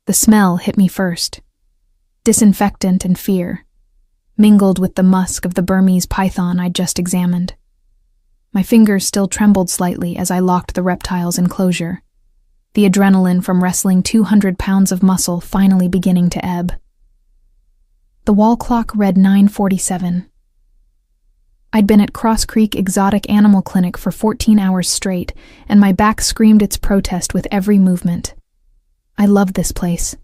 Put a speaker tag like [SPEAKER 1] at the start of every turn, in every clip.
[SPEAKER 1] The smell hit me first. Disinfectant and fear, mingled with the musk of the Burmese python I'd just examined. My fingers still trembled slightly as I locked the reptile's enclosure, the adrenaline from wrestling 200 pounds of muscle finally beginning to ebb. The wall clock read 9:47. I'd been at Cross Creek Exotic Animal Clinic for 14 hours straight, and my back screamed its protest with every movement. I loved this place.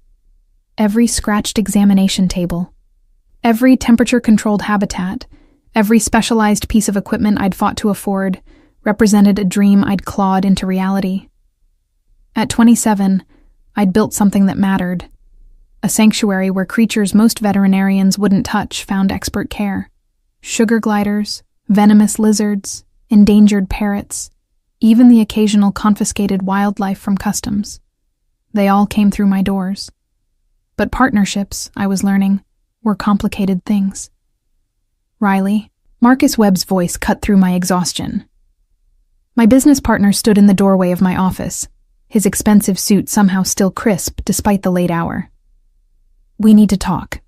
[SPEAKER 1] Every scratched examination table, every temperature-controlled habitat, every specialized piece of equipment I'd fought to afford represented a dream I'd clawed into reality. At 27, I'd built something that mattered. A sanctuary where creatures most veterinarians wouldn't touch found expert care. Sugar gliders, venomous lizards, endangered parrots, even the occasional confiscated wildlife from customs. They all came through my doors. But partnerships, I was learning, were complicated things. Riley, Marcus Webb's voice cut through my exhaustion. My business partner stood in the doorway of my office, his expensive suit somehow still crisp despite the late hour. "We need to talk."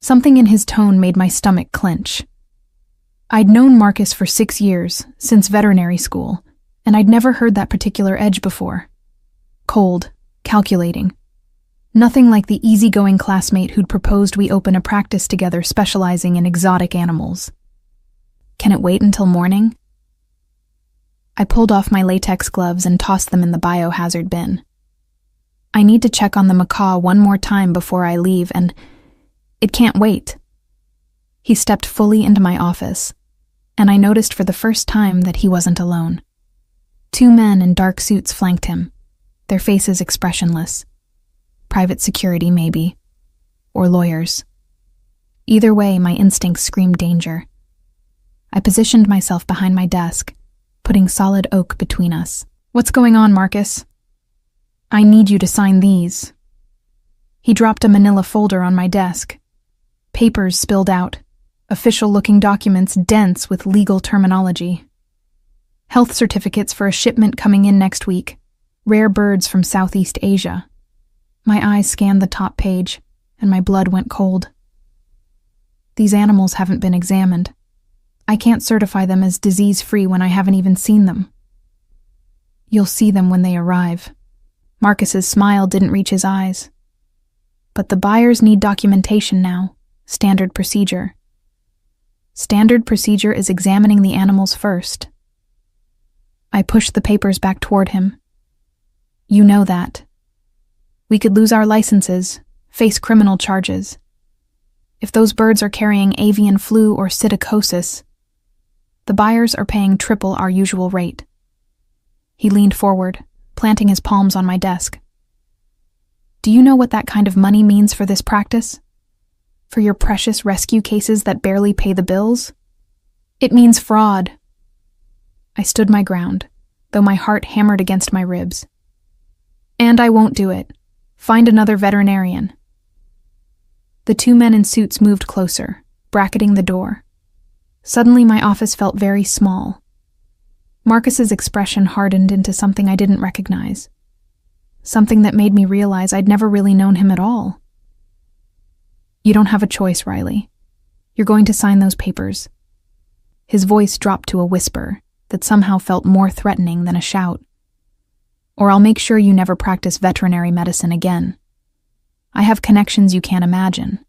[SPEAKER 1] Something in his tone made my stomach clench. I'd known Marcus for 6 years, since veterinary school, and I'd never heard that particular edge before. Cold, calculating. Nothing like the easygoing classmate who'd proposed we open a practice together specializing in exotic animals. "Can it wait until morning?" I pulled off my latex gloves and tossed them in the biohazard bin. "I need to check on the macaw one more time before I leave, and it can't wait." He stepped fully into my office, and I noticed for the first time that he wasn't alone. 2 men in dark suits flanked him, their faces expressionless. Private security, maybe. Or lawyers. Either way, my instincts screamed danger. I positioned myself behind my desk, putting solid oak between us. "What's going on, Marcus?" "I need you to sign these." He dropped a manila folder on my desk. Papers spilled out, official-looking documents dense with legal terminology. Health certificates for a shipment coming in next week. Rare birds from Southeast Asia. My eyes scanned the top page, and my blood went cold. These animals haven't been examined. I can't certify them as disease-free when I haven't even seen them. "You'll see them when they arrive." Marcus's smile didn't reach his eyes. "But the buyers need documentation now. Standard procedure. Standard procedure is examining the animals first." I pushed the papers back toward him. "You know that. We could lose our licenses, face criminal charges. If those birds are carrying avian flu or psittacosis, the buyers are paying triple our usual rate." He leaned forward, planting his palms on my desk. "Do you know what that kind of money means for this practice? For your precious rescue cases that barely pay the bills? It means fraud." I stood my ground, though my heart hammered against my ribs. "And I won't do it. Find another veterinarian." The 2 men in suits moved closer, bracketing the door. Suddenly my office felt very small. Marcus's expression hardened into something I didn't recognize. Something that made me realize I'd never really known him at all. "You don't have a choice, Riley. You're going to sign those papers." His voice dropped to a whisper that somehow felt more threatening than a shout. "Or I'll make sure you never practice veterinary medicine again. I have connections you can't imagine.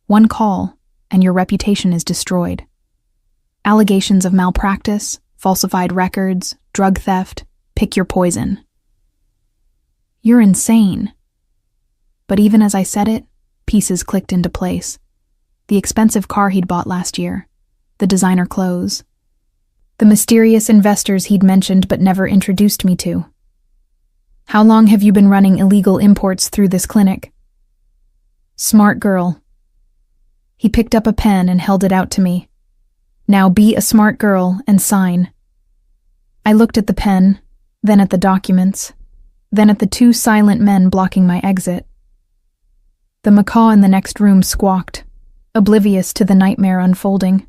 [SPEAKER 1] One call, and your reputation is destroyed. Allegations of malpractice, falsified records, drug theft, pick your poison." "You're insane." But even as I said it, pieces clicked into place. The expensive car he'd bought last year, the designer clothes, the mysterious investors he'd mentioned but never introduced me to. "How long have you been running illegal imports through this clinic?" "Smart girl." He picked up a pen and held it out to me. "Now be a smart girl and sign." I looked at the pen, then at the documents, then at the 2 silent men blocking my exit. The macaw in the next room squawked, oblivious to the nightmare unfolding.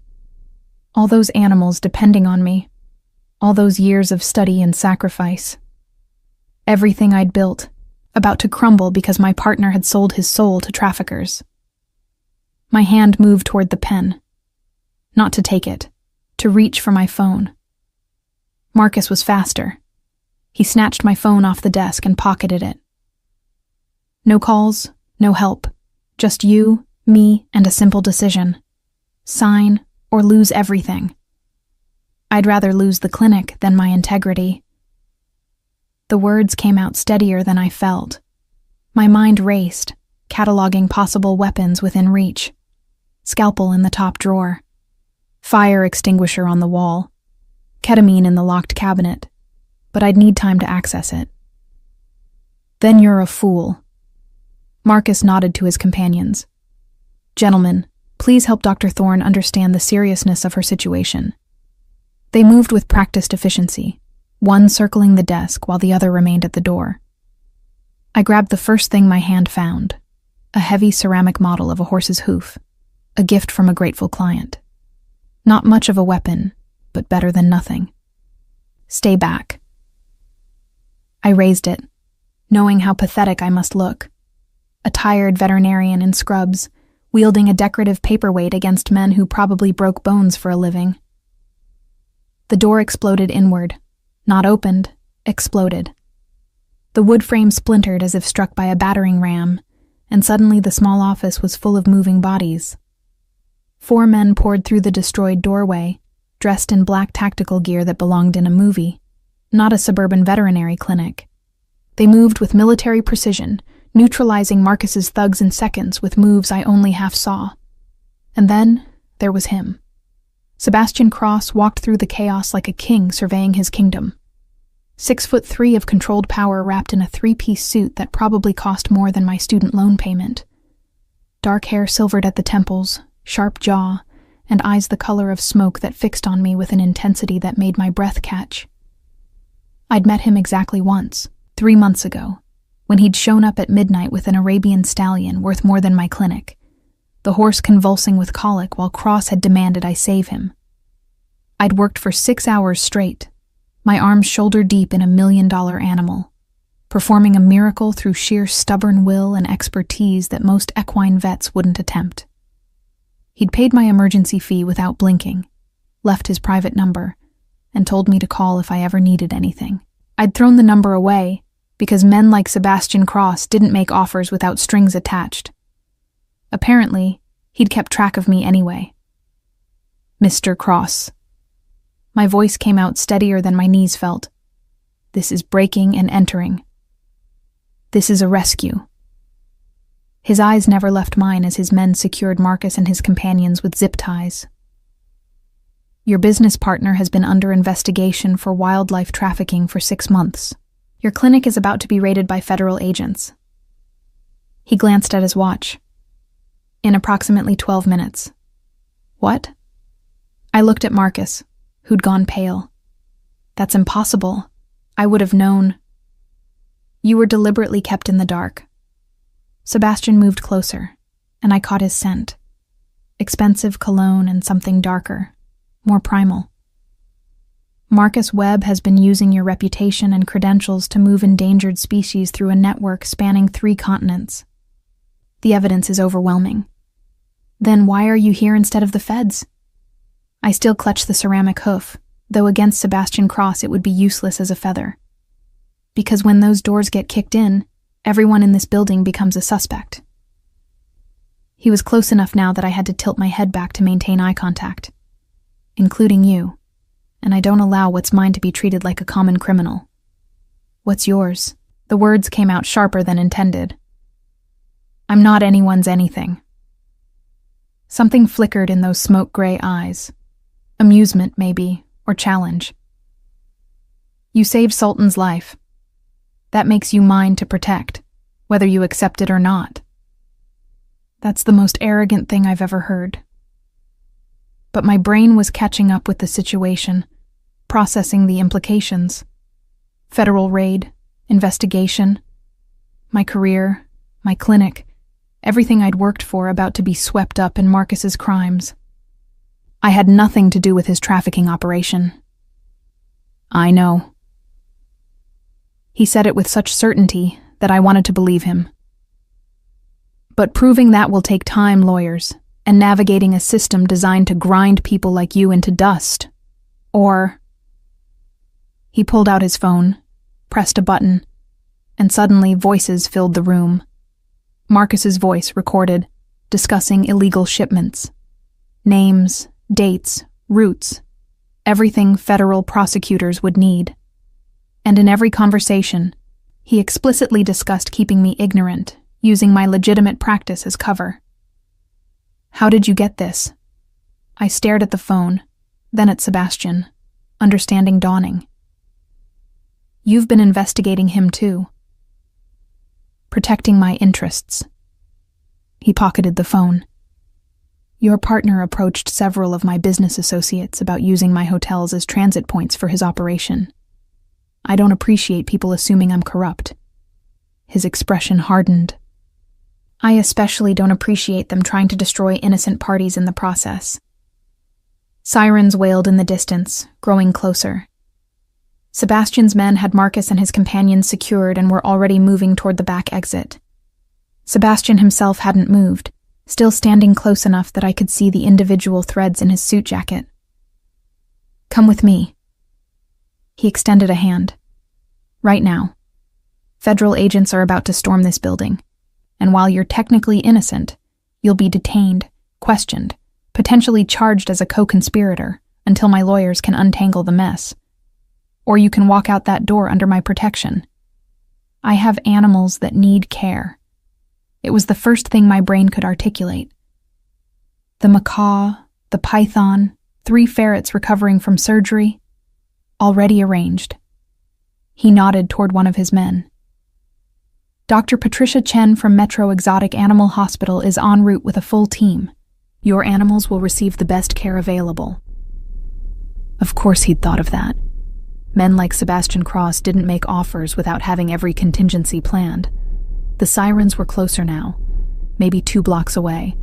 [SPEAKER 1] All those animals depending on me, all those years of study and sacrifice. Everything I'd built, about to crumble because my partner had sold his soul to traffickers. My hand moved toward the pen. Not to take it, to reach for my phone. Marcus was faster. He snatched my phone off the desk and pocketed it. No calls, no help. Just you, me, and a simple decision. Sign or lose everything. I'd rather lose the clinic than my integrity. The words came out steadier than I felt. My mind raced, cataloging possible weapons within reach. Scalpel in the top drawer. Fire extinguisher on the wall. Ketamine in the locked cabinet. But I'd need time to access it. Then you're a fool. Marcus nodded to his companions. Gentlemen, please help Dr. Thorne understand the seriousness of her situation. They moved with practiced efficiency, one circling the desk while the other remained at the door. I grabbed the first thing my hand found, a heavy ceramic model of a horse's hoof, a gift from a grateful client. Not much of a weapon, but better than nothing. Stay back. I raised it, knowing how pathetic I must look. A tired veterinarian in scrubs, wielding a decorative paperweight against men who probably broke bones for a living. The door exploded inward. Not opened, exploded. The wood frame splintered as if struck by a battering ram, and suddenly the small office was full of moving bodies. 4 men poured through the destroyed doorway, dressed in black tactical gear that belonged in a movie, not a suburban veterinary clinic. They moved with military precision, neutralizing Marcus's thugs in seconds with moves I only half saw. And then there was him. Sebastian Cross walked through the chaos like a king surveying his kingdom. 6'3" of controlled power wrapped in a 3-piece suit that probably cost more than my student loan payment. Dark hair silvered at the temples, sharp jaw, and eyes the color of smoke that fixed on me with an intensity that made my breath catch. I'd met him exactly once, 3 months ago, when he'd shown up at midnight with an Arabian stallion worth more than my clinic, the horse convulsing with colic while Cross had demanded I save him. I'd worked for 6 hours straight, my arms shoulder deep in $1 million animal, performing a miracle through sheer stubborn will and expertise that most equine vets wouldn't attempt. He'd paid my emergency fee without blinking, left his private number, and told me to call if I ever needed anything. I'd thrown the number away, because men like Sebastian Cross didn't make offers without strings attached. Apparently, he'd kept track of me anyway. Mr. Cross. My voice came out steadier than my knees felt. This is breaking and entering. This is a rescue. His eyes never left mine as his men secured Marcus and his companions with zip ties. Your business partner has been under investigation for wildlife trafficking for 6 months. Your clinic is about to be raided by federal agents. He glanced at his watch. In approximately 12 minutes. What? I looked at Marcus, who'd gone pale. That's impossible. I would have known. You were deliberately kept in the dark. Sebastian moved closer, and I caught his scent. Expensive cologne and something darker, more primal. Marcus Webb has been using your reputation and credentials to move endangered species through a network spanning 3 continents. The evidence is overwhelming. Then why are you here instead of the feds? I still clutch the ceramic hoof, though against Sebastian Cross it would be useless as a feather. Because when those doors get kicked in, everyone in this building becomes a suspect. He was close enough now that I had to tilt my head back to maintain eye contact, including you. And I don't allow what's mine to be treated like a common criminal. What's yours? The words came out sharper than intended. I'm not anyone's anything. Something flickered in those smoke-gray eyes. Amusement, maybe, or challenge. You saved Sultan's life. That makes you mine to protect, whether you accept it or not. That's the most arrogant thing I've ever heard. But my brain was catching up with the situation, processing the implications. Federal raid, investigation, my career, my clinic, everything I'd worked for about to be swept up in Marcus's crimes. I had nothing to do with his trafficking operation. I know. He said it with such certainty that I wanted to believe him. But proving that will take time, lawyers, and navigating a system designed to grind people like you into dust. Or... He pulled out his phone, pressed a button, and suddenly voices filled the room. Marcus's voice recorded, discussing illegal shipments. Names, dates, routes, everything federal prosecutors would need. And in every conversation, he explicitly discussed keeping me ignorant, using my legitimate practice as cover. How did you get this? I stared at the phone, then at Sebastian, understanding dawning. You've been investigating him too. Protecting my interests. He pocketed the phone. Your partner approached several of my business associates about using my hotels as transit points for his operation. I don't appreciate people assuming I'm corrupt. His expression hardened. I especially don't appreciate them trying to destroy innocent parties in the process. Sirens wailed in the distance, growing closer. Sebastian's men had Marcus and his companions secured and were already moving toward the back exit. Sebastian himself hadn't moved, still standing close enough that I could see the individual threads in his suit jacket. Come with me. He extended a hand. Right now. Federal agents are about to storm this building, and while you're technically innocent, you'll be detained, questioned, potentially charged as a co-conspirator until my lawyers can untangle the mess. Or you can walk out that door under my protection. I have animals that need care. It was the first thing my brain could articulate. The macaw, the python, 3 ferrets recovering from surgery, already arranged. He nodded toward one of his men. Dr. Patricia Chen from Metro Exotic Animal Hospital is en route with a full team. Your animals will receive the best care available. Of course he'd thought of that. Men like Sebastian Cross didn't make offers without having every contingency planned. The sirens were closer now, maybe 2 blocks away.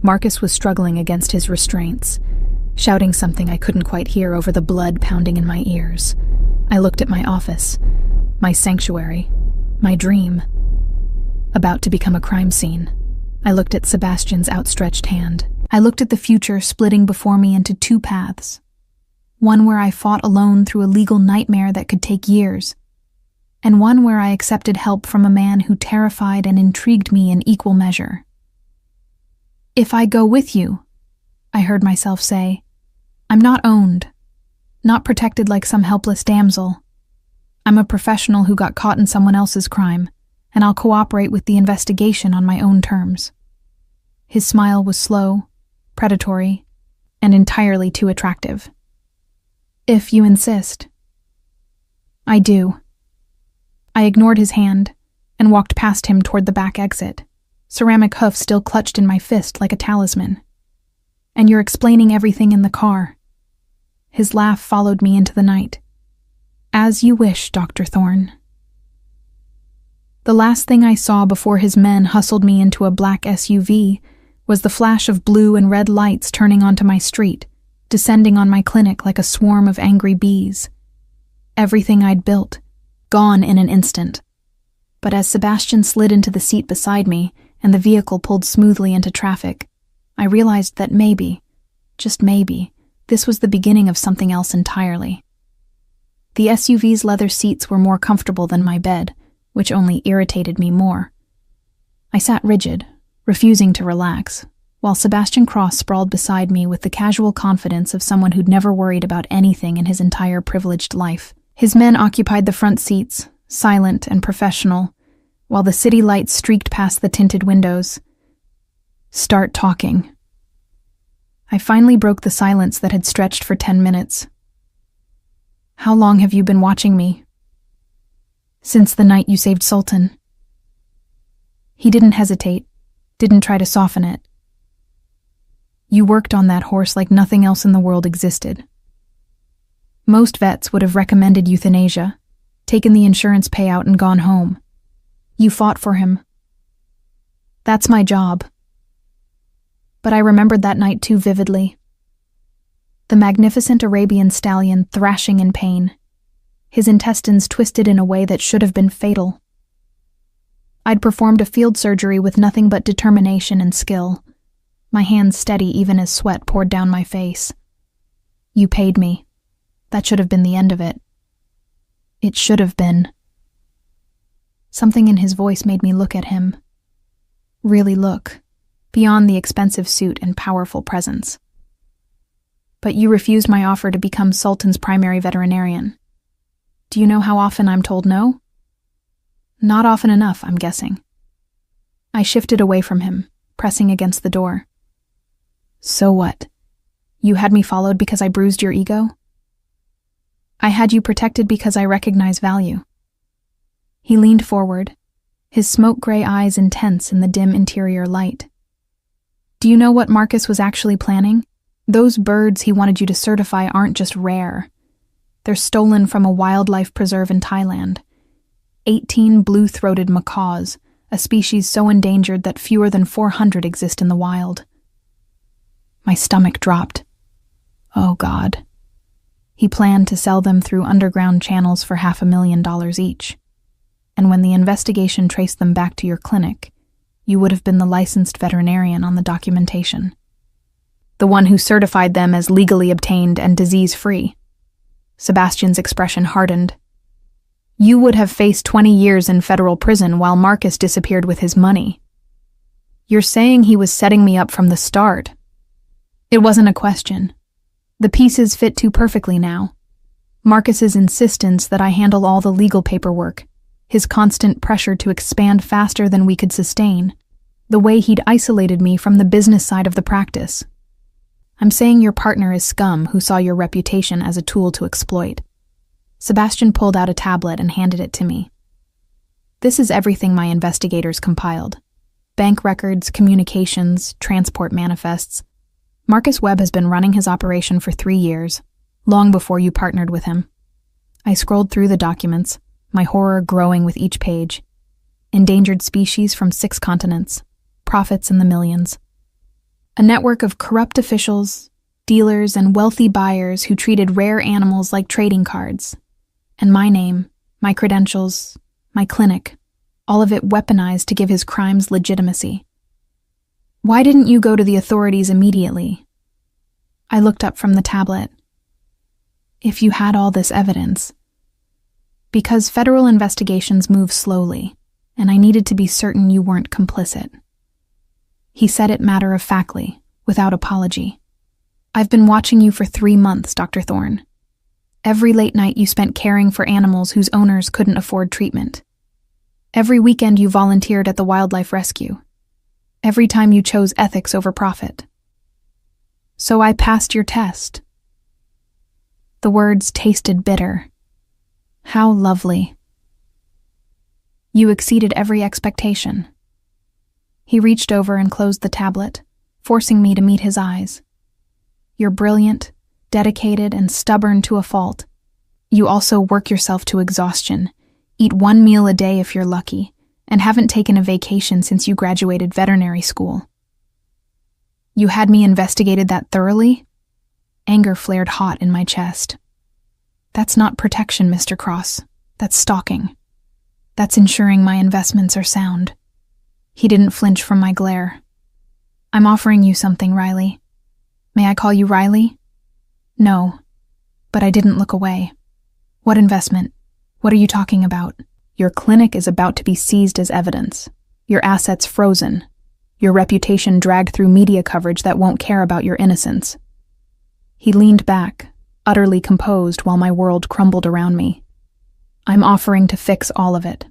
[SPEAKER 1] Marcus was struggling against his restraints, shouting something I couldn't quite hear over the blood pounding in my ears. I looked at my office, my sanctuary, my dream. About to become a crime scene. I looked at Sebastian's outstretched hand. I looked at the future splitting before me into 2 paths. One where I fought alone through a legal nightmare that could take years, and one where I accepted help from a man who terrified and intrigued me in equal measure. If I go with you, I heard myself say, I'm not owned, not protected like some helpless damsel. I'm a professional who got caught in someone else's crime, and I'll cooperate with the investigation on my own terms. His smile was slow, predatory, and entirely too attractive. If you insist. I do. I ignored his hand and walked past him toward the back exit, ceramic hoof still clutched in my fist like a talisman. And you're explaining everything in the car. His laugh followed me into the night. As you wish, Dr. Thorne. The last thing I saw before his men hustled me into a black SUV was the flash of blue and red lights turning onto my street, descending on my clinic like a swarm of angry bees. Everything I'd built, gone in an instant. But as Sebastian slid into the seat beside me and the vehicle pulled smoothly into traffic, I realized that maybe, just maybe, this was the beginning of something else entirely. The SUV's leather seats were more comfortable than my bed, which only irritated me more. I sat rigid, refusing to relax, while Sebastian Cross sprawled beside me with the casual confidence of someone who'd never worried about anything in his entire privileged life. His men occupied the front seats, silent and professional, while the city lights streaked past the tinted windows. Start talking. I finally broke the silence that had stretched for 10 minutes. How long have you been watching me? Since the night you saved Sultan. He didn't hesitate, didn't try to soften it. You worked on that horse like nothing else in the world existed. Most vets would have recommended euthanasia, taken the insurance payout and gone home. You fought for him. That's my job. But I remembered that night too vividly. The magnificent Arabian stallion thrashing in pain, his intestines twisted in a way that should have been fatal. I'd performed a field surgery with nothing but determination and skill, my hands steady even as sweat poured down my face. You paid me. That should have been the end of it. It should have been. Something in his voice made me look at him. Really look, beyond the expensive suit and powerful presence. But you refused my offer to become Sultan's primary veterinarian. Do you know how often I'm told no? Not often enough, I'm guessing. I shifted away from him, pressing against the door. So what? You had me followed because I bruised your ego? I had you protected because I recognize value. He leaned forward, his smoke-gray eyes intense in the dim interior light. Do you know what Marcus was actually planning? Those birds he wanted you to certify aren't just rare. They're stolen from a wildlife preserve in Thailand. 18 blue-throated macaws, a species so endangered that fewer than 400 exist in the wild. My stomach dropped. Oh, God. He planned to sell them through underground channels for $500,000 each. And when the investigation traced them back to your clinic, you would have been the licensed veterinarian on the documentation. The one who certified them as legally obtained and disease-free. Sebastian's expression hardened. You would have faced 20 years in federal prison while Marcus disappeared with his money. You're saying he was setting me up from the start. It wasn't a question. The pieces fit too perfectly now. Marcus's insistence that I handle all the legal paperwork, his constant pressure to expand faster than we could sustain, the way he'd isolated me from the business side of the practice. I'm saying your partner is scum who saw your reputation as a tool to exploit. Sebastian pulled out a tablet and handed it to me. This is everything my investigators compiled. Bank records, communications, transport manifests. Marcus Webb has been running his operation for 3 years, long before you partnered with him. I scrolled through the documents, my horror growing with each page. Endangered species from 6 continents, profits in the millions. A network of corrupt officials, dealers, and wealthy buyers who treated rare animals like trading cards. And my name, my credentials, my clinic, all of it weaponized to give his crimes legitimacy. Why didn't you go to the authorities immediately? I looked up from the tablet. If you had all this evidence. Because federal investigations move slowly, and I needed to be certain you weren't complicit. He said it matter-of-factly, without apology. I've been watching you for 3 months, Dr. Thorne. Every late night you spent caring for animals whose owners couldn't afford treatment. Every weekend you volunteered at the wildlife rescue. Every time you chose ethics over profit. So I passed your test. The words tasted bitter. How lovely. You exceeded every expectation. He reached over and closed the tablet, forcing me to meet his eyes. You're brilliant, dedicated, and stubborn to a fault. You also work yourself to exhaustion, eat 1 meal a day if you're lucky, and haven't taken a vacation since you graduated veterinary school. You had me investigated that thoroughly? Anger flared hot in my chest. That's not protection, Mr. Cross. That's stalking. That's ensuring my investments are sound. He didn't flinch from my glare. I'm offering you something, Riley. May I call you Riley? No, but I didn't look away. What investment? What are you talking about? Your clinic is about to be seized as evidence. Your assets frozen. Your reputation dragged through media coverage that won't care about your innocence. He leaned back, utterly composed while my world crumbled around me. I'm offering to fix all of it.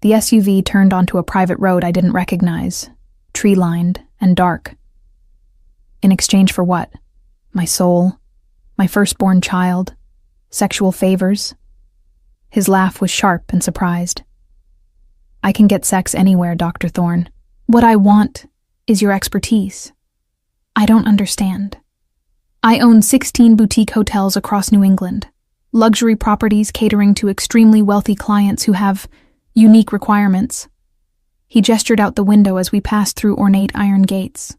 [SPEAKER 1] The SUV turned onto a private road I didn't recognize, tree-lined and dark. In exchange for what? My soul? My firstborn child? Sexual favors? His laugh was sharp and surprised. I can get sex anywhere, Dr. Thorne. What I want is your expertise. I don't understand. I own 16 boutique hotels across New England, luxury properties catering to extremely wealthy clients who have unique requirements. He gestured out the window as we passed through ornate iron gates.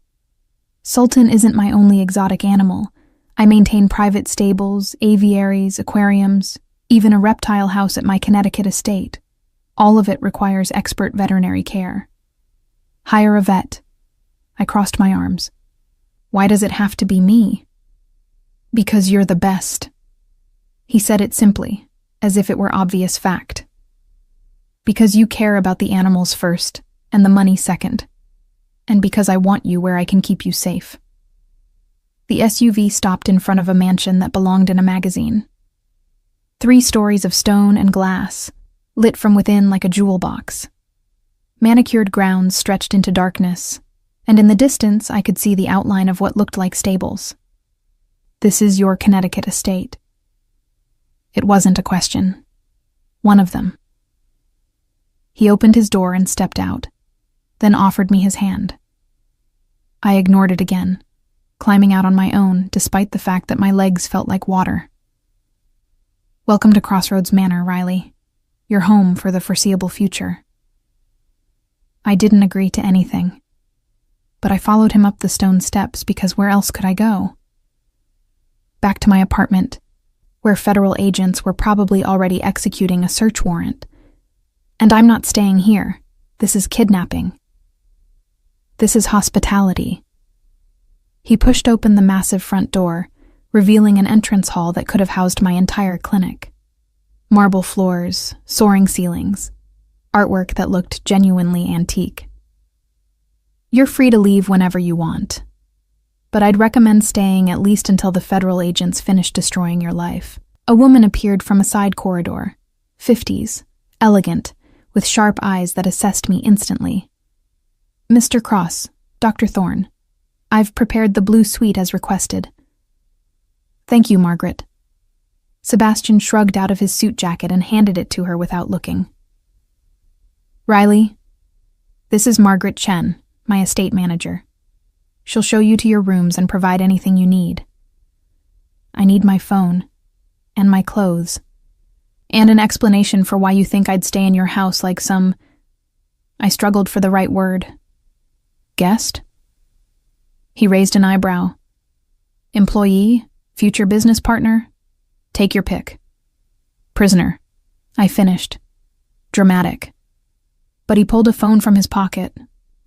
[SPEAKER 1] Sultan isn't my only exotic animal. I maintain private stables, aviaries, aquariums, even a reptile house at my Connecticut estate. All of it requires expert veterinary care. Hire a vet. I crossed my arms. Why does it have to be me? Because you're the best. He said it simply, as if it were obvious fact. Because you care about the animals first, and the money second. And because I want you where I can keep you safe. The SUV stopped in front of a mansion that belonged in a magazine. 3 stories of stone and glass, lit from within like a jewel box. Manicured grounds stretched into darkness, and in the distance I could see the outline of what looked like stables. This is your Connecticut estate. It wasn't a question. One of them. He opened his door and stepped out, then offered me his hand. I ignored it again, climbing out on my own despite the fact that my legs felt like water. Welcome to Crossroads Manor, Riley. Your home for the foreseeable future. I didn't agree to anything, but I followed him up the stone steps because where else could I go? Back to my apartment, where federal agents were probably already executing a search warrant. And I'm not staying here. This is kidnapping. This is hospitality. He pushed open the massive front door, revealing an entrance hall that could have housed my entire clinic. Marble floors, soaring ceilings, artwork that looked genuinely antique. You're free to leave whenever you want, but I'd recommend staying at least until the federal agents finish destroying your life. A woman appeared from a side corridor, 50s, elegant, with sharp eyes that assessed me instantly. Mr. Cross, Dr. Thorne, I've prepared the blue suite as requested. Thank you, Margaret. Sebastian shrugged out of his suit jacket and handed it to her without looking. Riley, this is Margaret Chen, my estate manager. She'll show you to your rooms and provide anything you need. I need my phone, and my clothes, and an explanation for why you think I'd stay in your house like some... I struggled for the right word. Guest? He raised an eyebrow. Employee? Future business partner? Take your pick. Prisoner. I finished. Dramatic. But he pulled a phone from his pocket,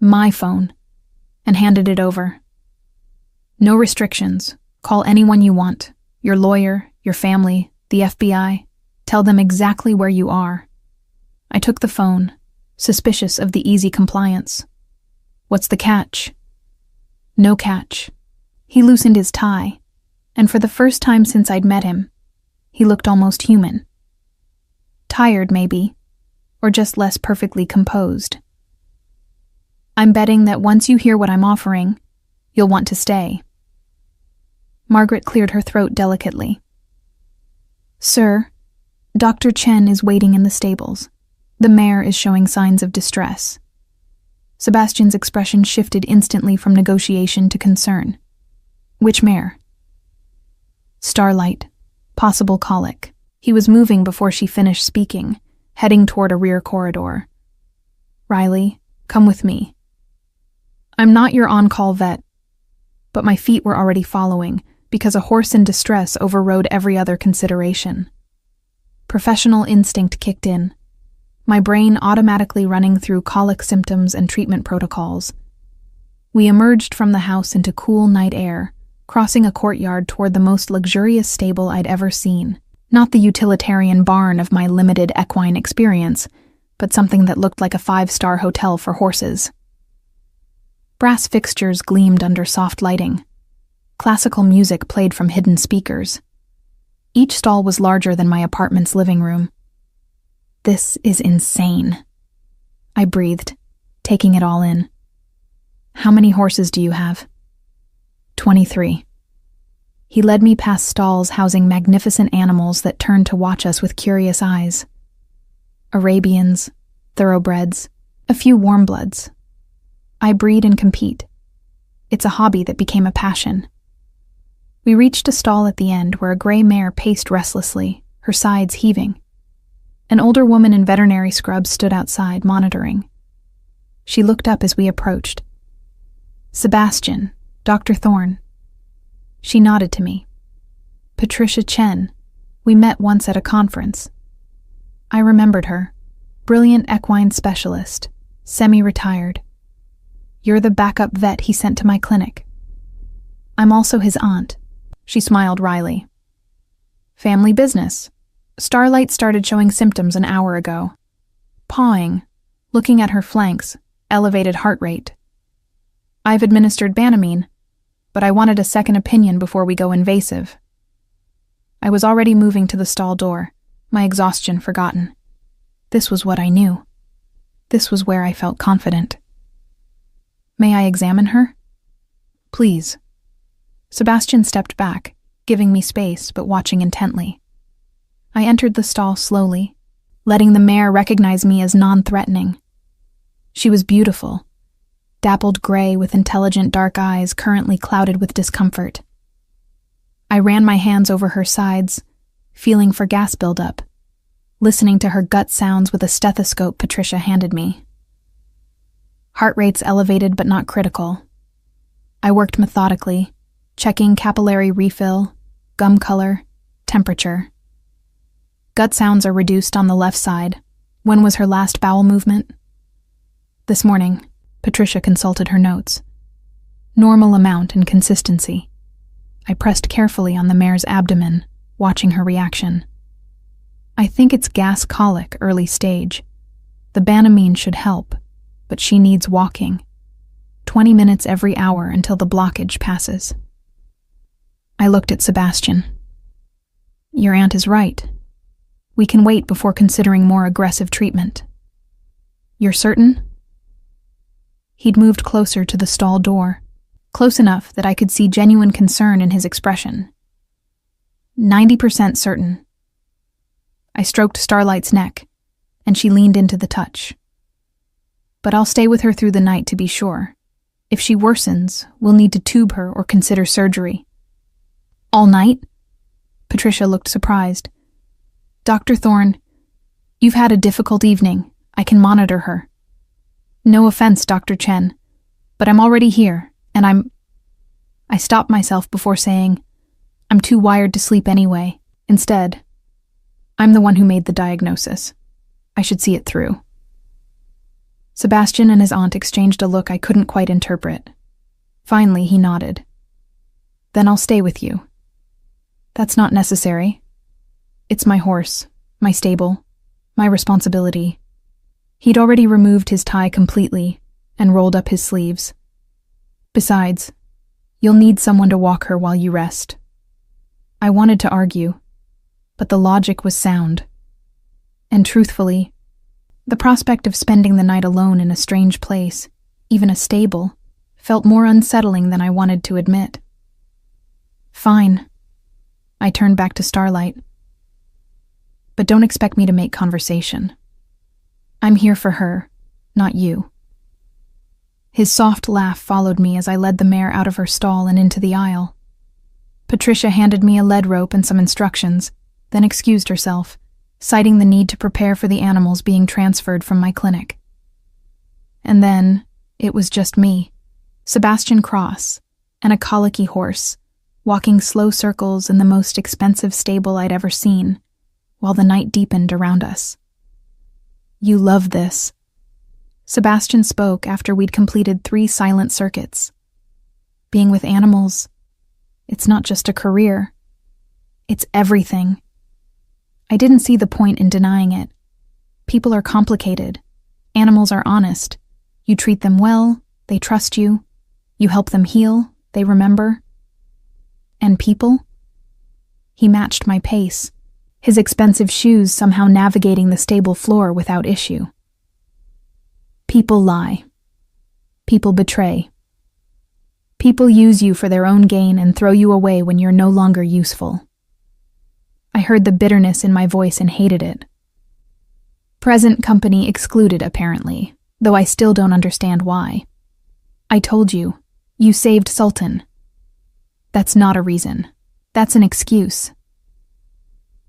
[SPEAKER 1] my phone, and handed it over. No restrictions. Call anyone you want. Your lawyer, your family, the FBI. Tell them exactly where you are. I took the phone, suspicious of the easy compliance. What's the catch? No catch. He loosened his tie, and for the first time since I'd met him, he looked almost human. Tired, maybe, or just less perfectly composed. I'm betting that once you hear what I'm offering, you'll want to stay. Margaret cleared her throat delicately. Sir, Dr. Chen is waiting in the stables. The mare is showing signs of distress. Sebastian's expression shifted instantly from negotiation to concern. Which mare? Starlight. Possible colic. He was moving before she finished speaking, heading toward a rear corridor. Riley, come with me. I'm not your on-call vet, but my feet were already following because a horse in distress overrode every other consideration. Professional instinct kicked in, my brain automatically running through colic symptoms and treatment protocols. We emerged from the house into cool night air, crossing a courtyard toward the most luxurious stable I'd ever seen. Not the utilitarian barn of my limited equine experience, but something that looked like a 5-star hotel for horses. Brass fixtures gleamed under soft lighting. Classical music played from hidden speakers. Each stall was larger than my apartment's living room. This is insane. I breathed, taking it all in. How many horses do you have? 23. He led me past stalls housing magnificent animals that turned to watch us with curious eyes. Arabians, thoroughbreds, a few warm bloods. I breed and compete. It's a hobby that became a passion. We reached a stall at the end where a gray mare paced restlessly, her sides heaving. An older woman in veterinary scrubs stood outside, monitoring. She looked up as we approached. Sebastian, Dr. Thorne. She nodded to me. Patricia Chen. We met once at a conference. I remembered her. Brilliant equine specialist, semi-retired. You're the backup vet he sent to my clinic. I'm also his aunt. She smiled wryly. Family business. Starlight started showing symptoms an hour ago. Pawing, looking at her flanks, elevated heart rate. I've administered Banamine, but I wanted a second opinion before we go invasive. I was already moving to the stall door, my exhaustion forgotten. This was what I knew. This was where I felt confident. May I examine her? Please. Sebastian stepped back, giving me space but watching intently. I entered the stall slowly, letting the mare recognize me as non-threatening. She was beautiful, dappled gray with intelligent dark eyes currently clouded with discomfort. I ran my hands over her sides, feeling for gas buildup, listening to her gut sounds with a stethoscope Patricia handed me. Heart rates elevated but not critical. I worked methodically, checking capillary refill, gum color, temperature. Gut sounds are reduced on the left side. When was her last bowel movement? This morning, Patricia consulted her notes. Normal amount and consistency. I pressed carefully on the mare's abdomen, watching her reaction. I think it's gas colic early stage. The Banamine should help, but she needs walking. 20 minutes every hour until the blockage passes. I looked at Sebastian. Your aunt is right. We can wait before considering more aggressive treatment. You're certain? He'd moved closer to the stall door, close enough that I could see genuine concern in his expression. 90% certain. I stroked Starlight's neck, and she leaned into the touch. But I'll stay with her through the night to be sure. If she worsens, we'll need to tube her or consider surgery. All night? Patricia looked surprised. Dr. Thorne, you've had a difficult evening. I can monitor her. No offense, Dr. Chen, but I'm already here, and I stopped myself before saying, I'm too wired to sleep anyway. Instead, I'm the one who made the diagnosis. I should see it through. Sebastian and his aunt exchanged a look I couldn't quite interpret. Finally, he nodded. Then I'll stay with you. That's not necessary. It's my horse, my stable, my responsibility. He'd already removed his tie completely and rolled up his sleeves. Besides, you'll need someone to walk her while you rest. I wanted to argue, but the logic was sound. And truthfully, the prospect of spending the night alone in a strange place, even a stable, felt more unsettling than I wanted to admit. Fine. I turned back to Starlight. But don't expect me to make conversation. I'm here for her, not you. His soft laugh followed me as I led the mare out of her stall and into the aisle. Patricia handed me a lead rope and some instructions, then excused herself, citing the need to prepare for the animals being transferred from my clinic. And then, it was just me, Sebastian Cross, and a colicky horse, walking slow circles in the most expensive stable I'd ever seen, while the night deepened around us. You love this. Sebastian spoke after we'd completed 3 silent circuits. Being with animals, it's not just a career. It's everything. I didn't see the point in denying it. People are complicated. Animals are honest. You treat them well, they trust you. You help them heal, they remember. And people? He matched my pace, his expensive shoes somehow navigating the stable floor without issue. People lie. People betray. People use you for their own gain and throw you away when you're no longer useful. I heard the bitterness in my voice and hated it. Present company excluded, apparently, though I still don't understand why. I told you, you saved Sultan. That's not a reason. That's an excuse.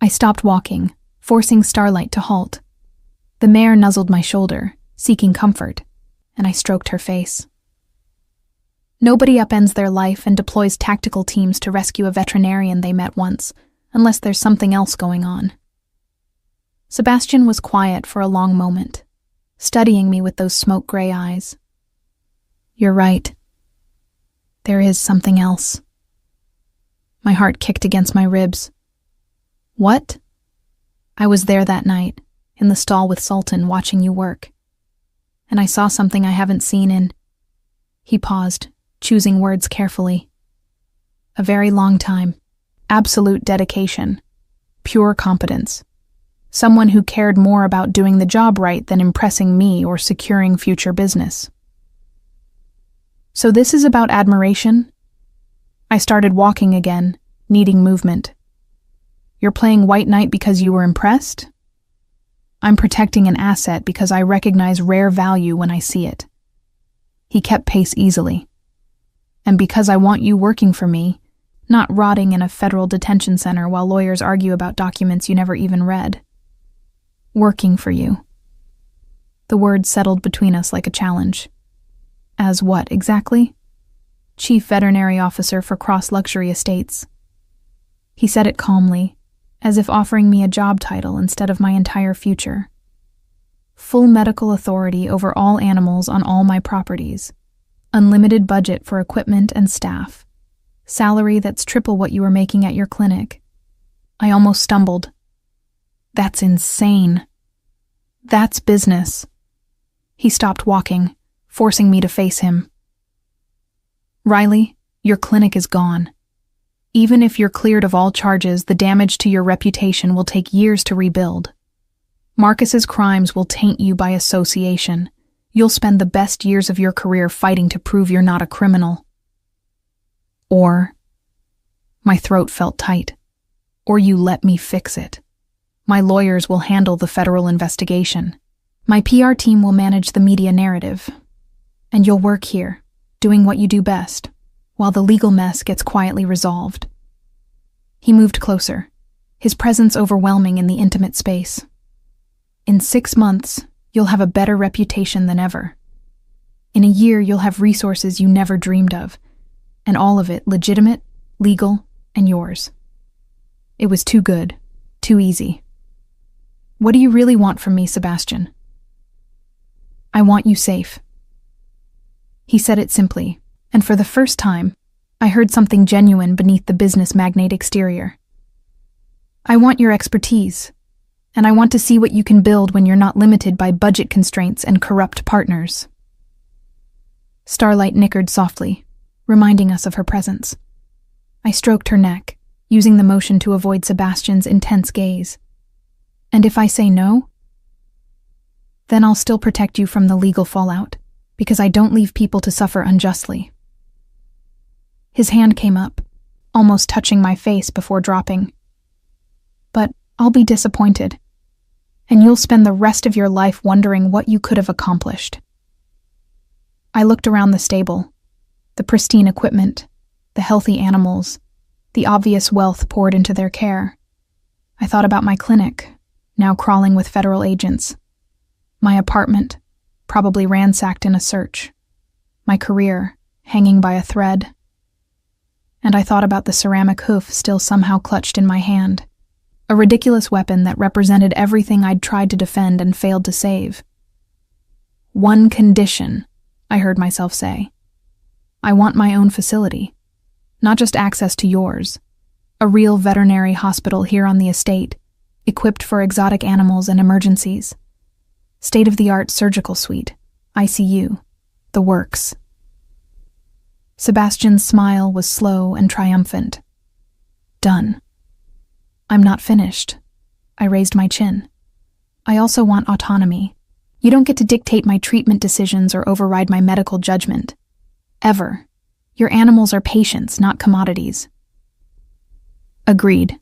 [SPEAKER 1] I stopped walking, forcing Starlight to halt. The mare nuzzled my shoulder, seeking comfort, and I stroked her face. Nobody upends their life and deploys tactical teams to rescue a veterinarian they met once, unless there's something else going on. Sebastian was quiet for a long moment, studying me with those smoke-gray eyes. You're right. There is something else. My heart kicked against my ribs. What? I was there that night, in the stall with Sultan, watching you work. And I saw something I haven't seen in... He paused, choosing words carefully. A very long time. Absolute dedication. Pure competence. Someone who cared more about doing the job right than impressing me or securing future business. So this is about admiration? I started walking again, needing movement. You're playing White Knight because you were impressed? I'm protecting an asset because I recognize rare value when I see it. He kept pace easily. And because I want you working for me, not rotting in a federal detention center while lawyers argue about documents you never even read. Working for you. The word settled between us like a challenge. As what, exactly? Chief Veterinary Officer for Cross Luxury Estates. He said it calmly, as if offering me a job title instead of my entire future. Full medical authority over all animals on all my properties. Unlimited budget for equipment and staff. Salary that's triple what you were making at your clinic. I almost stumbled. That's insane. That's business. He stopped walking, forcing me to face him. Riley, your clinic is gone. Even if you're cleared of all charges, the damage to your reputation will take years to rebuild. Marcus's crimes will taint you by association. You'll spend the best years of your career fighting to prove you're not a criminal. Or, my throat felt tight, or you let me fix it. My lawyers will handle the federal investigation. My PR team will manage the media narrative. And you'll work here, doing what you do best, while the legal mess gets quietly resolved. He moved closer, his presence overwhelming in the intimate space. In 6 months, you'll have a better reputation than ever. In a year, you'll have resources you never dreamed of, and all of it legitimate, legal, and yours. It was too good, too easy. What do you really want from me, Sebastian? I want you safe. He said it simply, and for the first time, I heard something genuine beneath the business magnate exterior. I want your expertise, and I want to see what you can build when you're not limited by budget constraints and corrupt partners. Starlight nickered softly, reminding us of her presence. I stroked her neck, using the motion to avoid Sebastian's intense gaze. And if I say no? Then I'll still protect you from the legal fallout, because I don't leave people to suffer unjustly. His hand came up, almost touching my face before dropping. But I'll be disappointed, and you'll spend the rest of your life wondering what you could have accomplished. I looked around the stable, the pristine equipment, the healthy animals, the obvious wealth poured into their care. I thought about my clinic, now crawling with federal agents, my apartment, probably ransacked in a search, my career, hanging by a thread. And I thought about the ceramic hoof still somehow clutched in my hand, a ridiculous weapon that represented everything I'd tried to defend and failed to save. One condition, I heard myself say. I want my own facility, not just access to yours, a real veterinary hospital here on the estate, equipped for exotic animals and emergencies. State-of-the-art surgical suite, ICU, the works. Sebastian's smile was slow and triumphant. Done. I'm not finished. I raised my chin. I also want autonomy. You don't get to dictate my treatment decisions or override my medical judgment. Ever. Your animals are patients, not commodities. Agreed.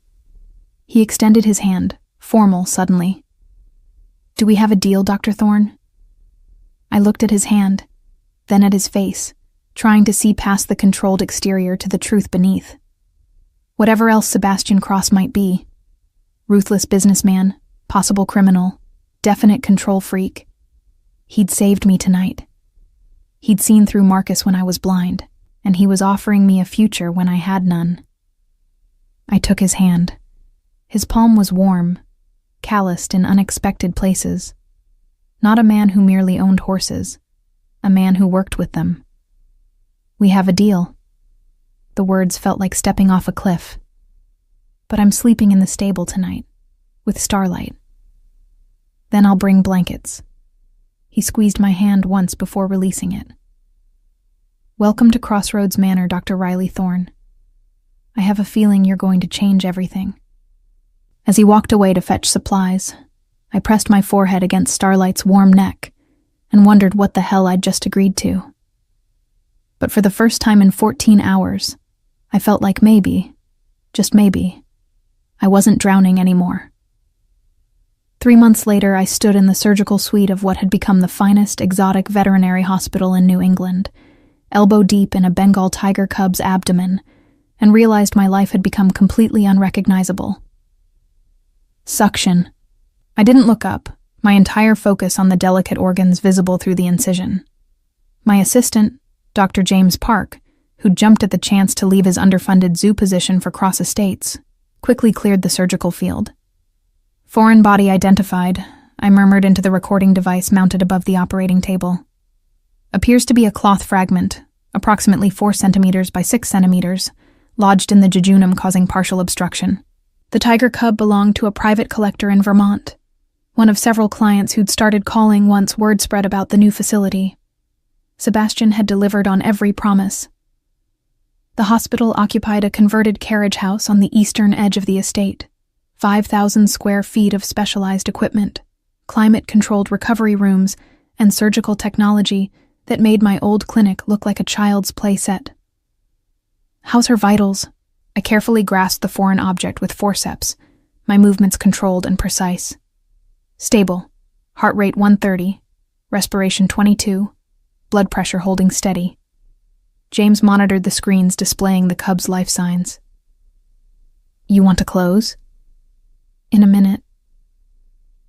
[SPEAKER 1] He extended his hand, formal suddenly. Do we have a deal, Dr. Thorne? I looked at his hand, then at his face, trying to see past the controlled exterior to the truth beneath. Whatever else Sebastian Cross might be, ruthless businessman, possible criminal, definite control freak, he'd saved me tonight. He'd seen through Marcus when I was blind, and he was offering me a future when I had none. I took his hand. His palm was warm, calloused in unexpected places. Not a man who merely owned horses, a man who worked with them. "We have a deal." The words felt like stepping off a cliff. "But I'm sleeping in the stable tonight, with starlight. Then I'll bring blankets." He squeezed my hand once before releasing it. "Welcome to Crossroads Manor, Dr. Riley Thorne. I have a feeling you're going to change everything." As he walked away to fetch supplies, I pressed my forehead against Starlight's warm neck and wondered what the hell I'd just agreed to. But for the first time in 14 hours, I felt like maybe, just maybe, I wasn't drowning anymore. 3 months later, I stood in the surgical suite of what had become the finest exotic veterinary hospital in New England, elbow deep in a Bengal tiger cub's abdomen, and realized my life had become completely unrecognizable. Suction. I didn't look up, my entire focus on the delicate organs visible through the incision. My assistant, Dr. James Park, who jumped at the chance to leave his underfunded zoo position for Cross Estates, quickly cleared the surgical field. "Foreign body identified," I murmured into the recording device mounted above the operating table. "Appears to be a cloth fragment, approximately 4 centimeters by 6 centimeters, lodged in the jejunum causing partial obstruction. The tiger cub belonged to a private collector in Vermont, one of several clients who'd started calling once word spread about the new facility. Sebastian had delivered on every promise. The hospital occupied a converted carriage house on the eastern edge of the estate, 5,000 square feet of specialized equipment, climate-controlled recovery rooms, and surgical technology that made my old clinic look like a child's play set. "How's her vitals?" I carefully grasped the foreign object with forceps, my movements controlled and precise. "Stable. Heart rate 130, respiration 22, blood pressure holding steady." James monitored the screens displaying the cub's life signs. "You want to close?" "In a minute."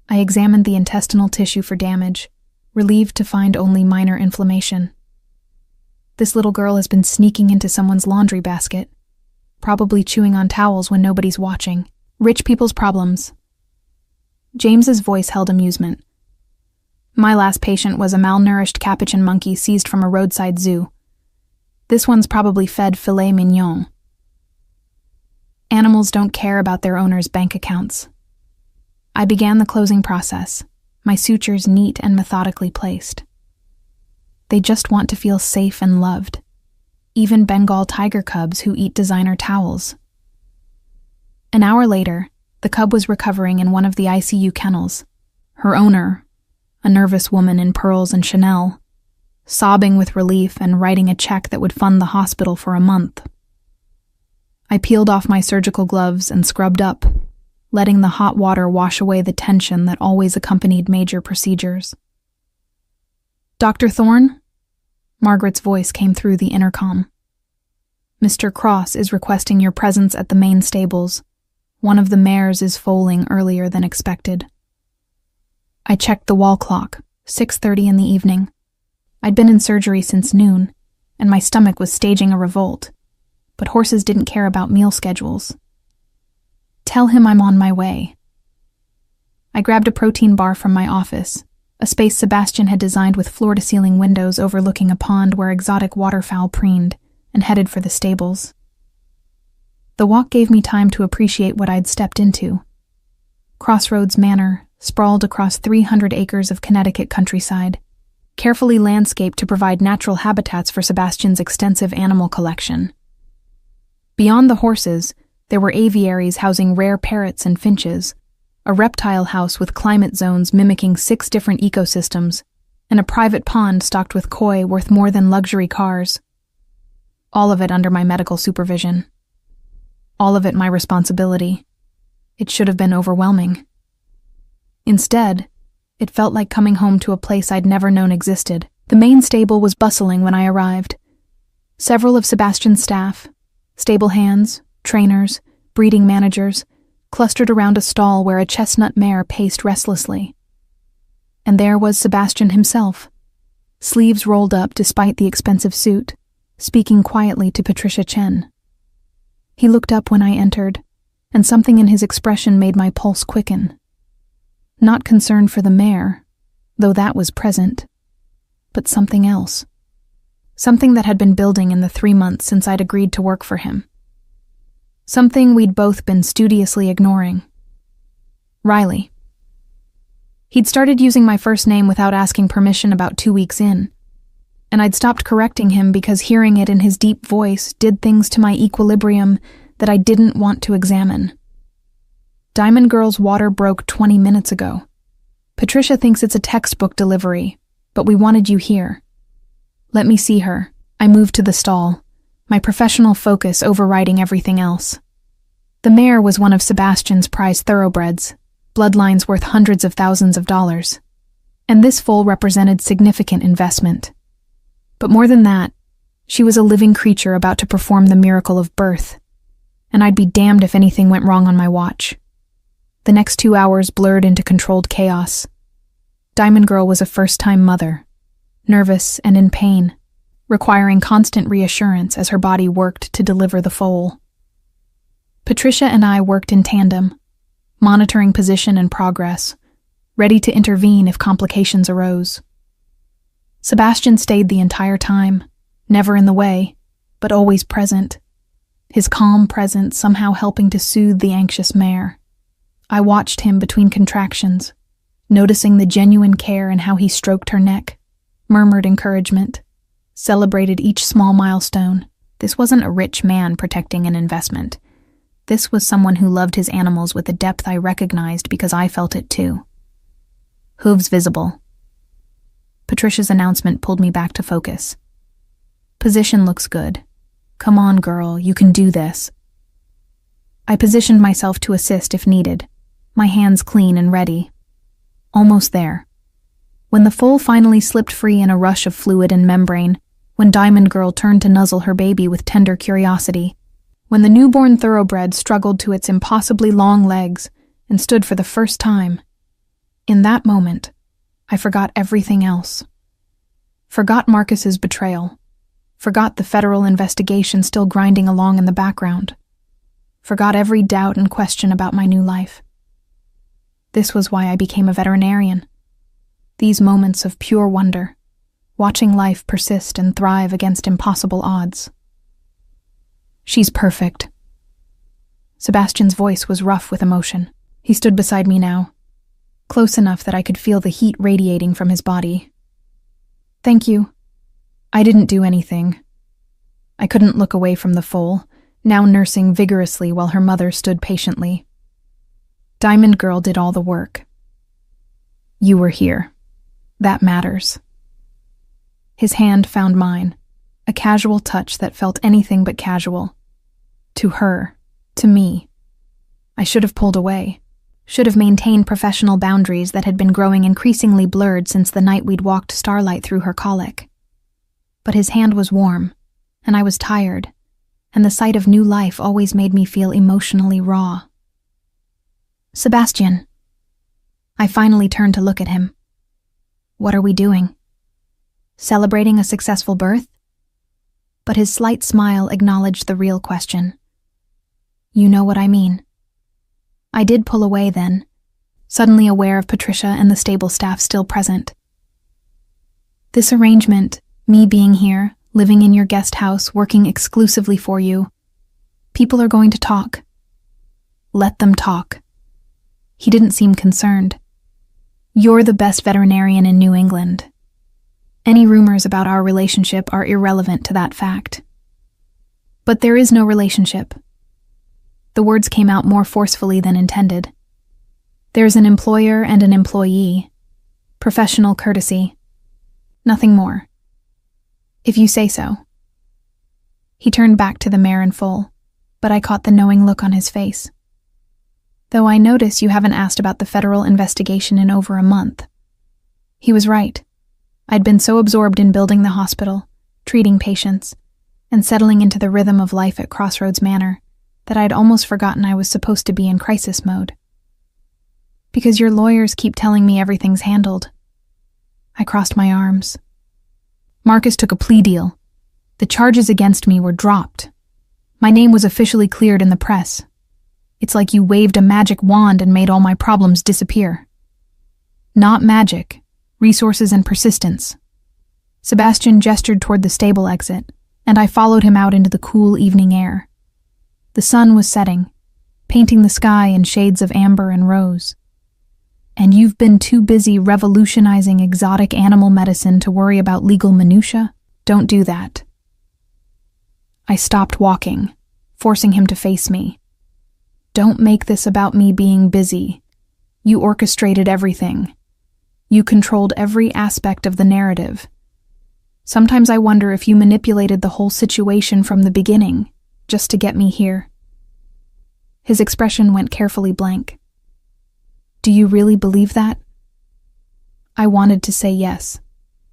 [SPEAKER 1] I examined the intestinal tissue for damage, relieved to find only minor inflammation. This little girl has been sneaking into someone's laundry basket, probably chewing on towels when nobody's watching. Rich people's problems. James's voice held amusement. "My last patient was a malnourished capuchin monkey seized from a roadside zoo. This one's probably fed filet mignon." Animals don't care about their owners' bank accounts. I began the closing process, my sutures neat and methodically placed. They just want to feel safe and loved, even Bengal tiger cubs who eat designer towels. An hour later, the cub was recovering in one of the ICU kennels. Her owner, a nervous woman in pearls and Chanel, sobbing with relief and writing a check that would fund the hospital for a month. I peeled off my surgical gloves and scrubbed up, letting the hot water wash away the tension that always accompanied major procedures. "Dr. Thorne?" Margaret's voice came through the intercom. "Mr. Cross is requesting your presence at the main stables. One of the mares is foaling earlier than expected." I checked the wall clock, 6:30 in the evening. I'd been in surgery since noon, and my stomach was staging a revolt, but horses didn't care about meal schedules. "Tell him I'm on my way." I grabbed a protein bar from my office, a space Sebastian had designed with floor-to-ceiling windows overlooking a pond where exotic waterfowl preened, and headed for the stables. The walk gave me time to appreciate what I'd stepped into. Crossroads Manor sprawled across 300 acres of Connecticut countryside, carefully landscaped to provide natural habitats for Sebastian's extensive animal collection. Beyond the horses, there were aviaries housing rare parrots and finches, a reptile house with climate zones mimicking 6 different ecosystems, and a private pond stocked with koi worth more than luxury cars. All of it under my medical supervision. All of it my responsibility. It should have been overwhelming. Instead, it felt like coming home to a place I'd never known existed. The main stable was bustling when I arrived. Several of Sebastian's staff, stable hands, trainers, breeding managers, clustered around a stall where a chestnut mare paced restlessly. And there was Sebastian himself, sleeves rolled up despite the expensive suit, speaking quietly to Patricia Chen. He looked up when I entered, and something in his expression made my pulse quicken. Not concern for the mare, though that was present, but something else. Something that had been building in the 3 months since I'd agreed to work for him. Something we'd both been studiously ignoring. Riley. He'd started using my first name without asking permission about 2 weeks in, and I'd stopped correcting him because hearing it in his deep voice did things to my equilibrium that I didn't want to examine. Diamond Girl's water broke 20 minutes ago. Patricia thinks it's a textbook delivery, but we wanted you here. Let me see her. I moved to the stall, my professional focus overriding everything else. The mare was one of Sebastian's prized thoroughbreds, bloodlines worth hundreds of thousands of dollars, and this foal represented significant investment. But more than that, she was a living creature about to perform the miracle of birth, and I'd be damned if anything went wrong on my watch. The next 2 hours blurred into controlled chaos. Diamond Girl was a first-time mother, nervous and in pain, requiring constant reassurance as her body worked to deliver the foal. Patricia and I worked in tandem, monitoring position and progress, ready to intervene if complications arose. Sebastian stayed the entire time, never in the way, but always present, his calm presence somehow helping to soothe the anxious mare. I watched him between contractions, noticing the genuine care in how he stroked her neck, murmured encouragement, celebrated each small milestone. This wasn't a rich man protecting an investment. This was someone who loved his animals with a depth I recognized because I felt it too. Hooves visible. Patricia's announcement pulled me back to focus. Position looks good. Come on, girl, you can do this. I positioned myself to assist if needed, my hands clean and ready. Almost there. When the foal finally slipped free in a rush of fluid and membrane, when Diamond Girl turned to nuzzle her baby with tender curiosity, when the newborn thoroughbred struggled to its impossibly long legs and stood for the first time, in that moment, I forgot everything else. Forgot Marcus's betrayal. Forgot the federal investigation still grinding along in the background. Forgot every doubt and question about my new life. This was why I became a veterinarian. These moments of pure wonder, watching life persist and thrive against impossible odds. She's perfect. Sebastian's voice was rough with emotion. He stood beside me now, close enough that I could feel the heat radiating from his body. Thank you. I didn't do anything. I couldn't look away from the foal, now nursing vigorously while her mother stood patiently. Diamond Girl did all the work. You were here. That matters. His hand found mine, a casual touch that felt anything but casual. To her, to me. I should have pulled away, should have maintained professional boundaries that had been growing increasingly blurred since the night we'd walked starlight through her colic. But his hand was warm, and I was tired, and the sight of new life always made me feel emotionally raw. Sebastian. I finally turned to look at him. What are we doing? Celebrating a successful birth? But his slight smile acknowledged the real question. You know what I mean. I did pull away then, suddenly aware of Patricia and the stable staff still present. This arrangement, me being here, living in your guest house, working exclusively for you, people are going to talk. Let them talk. He didn't seem concerned. You're the best veterinarian in New England. Any rumors about our relationship are irrelevant to that fact. But there is no relationship. The words came out more forcefully than intended. There's an employer and an employee. Professional courtesy. Nothing more. If you say so. He turned back to the mare in full, but I caught the knowing look on his face. Though I notice you haven't asked about the federal investigation in over a month. He was right. I'd been so absorbed in building the hospital, treating patients, and settling into the rhythm of life at Crossroads Manor that I'd almost forgotten I was supposed to be in crisis mode. Because your lawyers keep telling me everything's handled. I crossed my arms. Marcus took a plea deal. The charges against me were dropped. My name was officially cleared in the press. It's like you waved a magic wand and made all my problems disappear. Not magic, resources and persistence. Sebastian gestured toward the stable exit, and I followed him out into the cool evening air. The sun was setting, painting the sky in shades of amber and rose. And you've been too busy revolutionizing exotic animal medicine to worry about legal minutiae? Don't do that. I stopped walking, forcing him to face me. Don't make this about me being busy. You orchestrated everything. You controlled every aspect of the narrative. Sometimes I wonder if you manipulated the whole situation from the beginning, just to get me here. His expression went carefully blank. Do you really believe that? I wanted to say yes,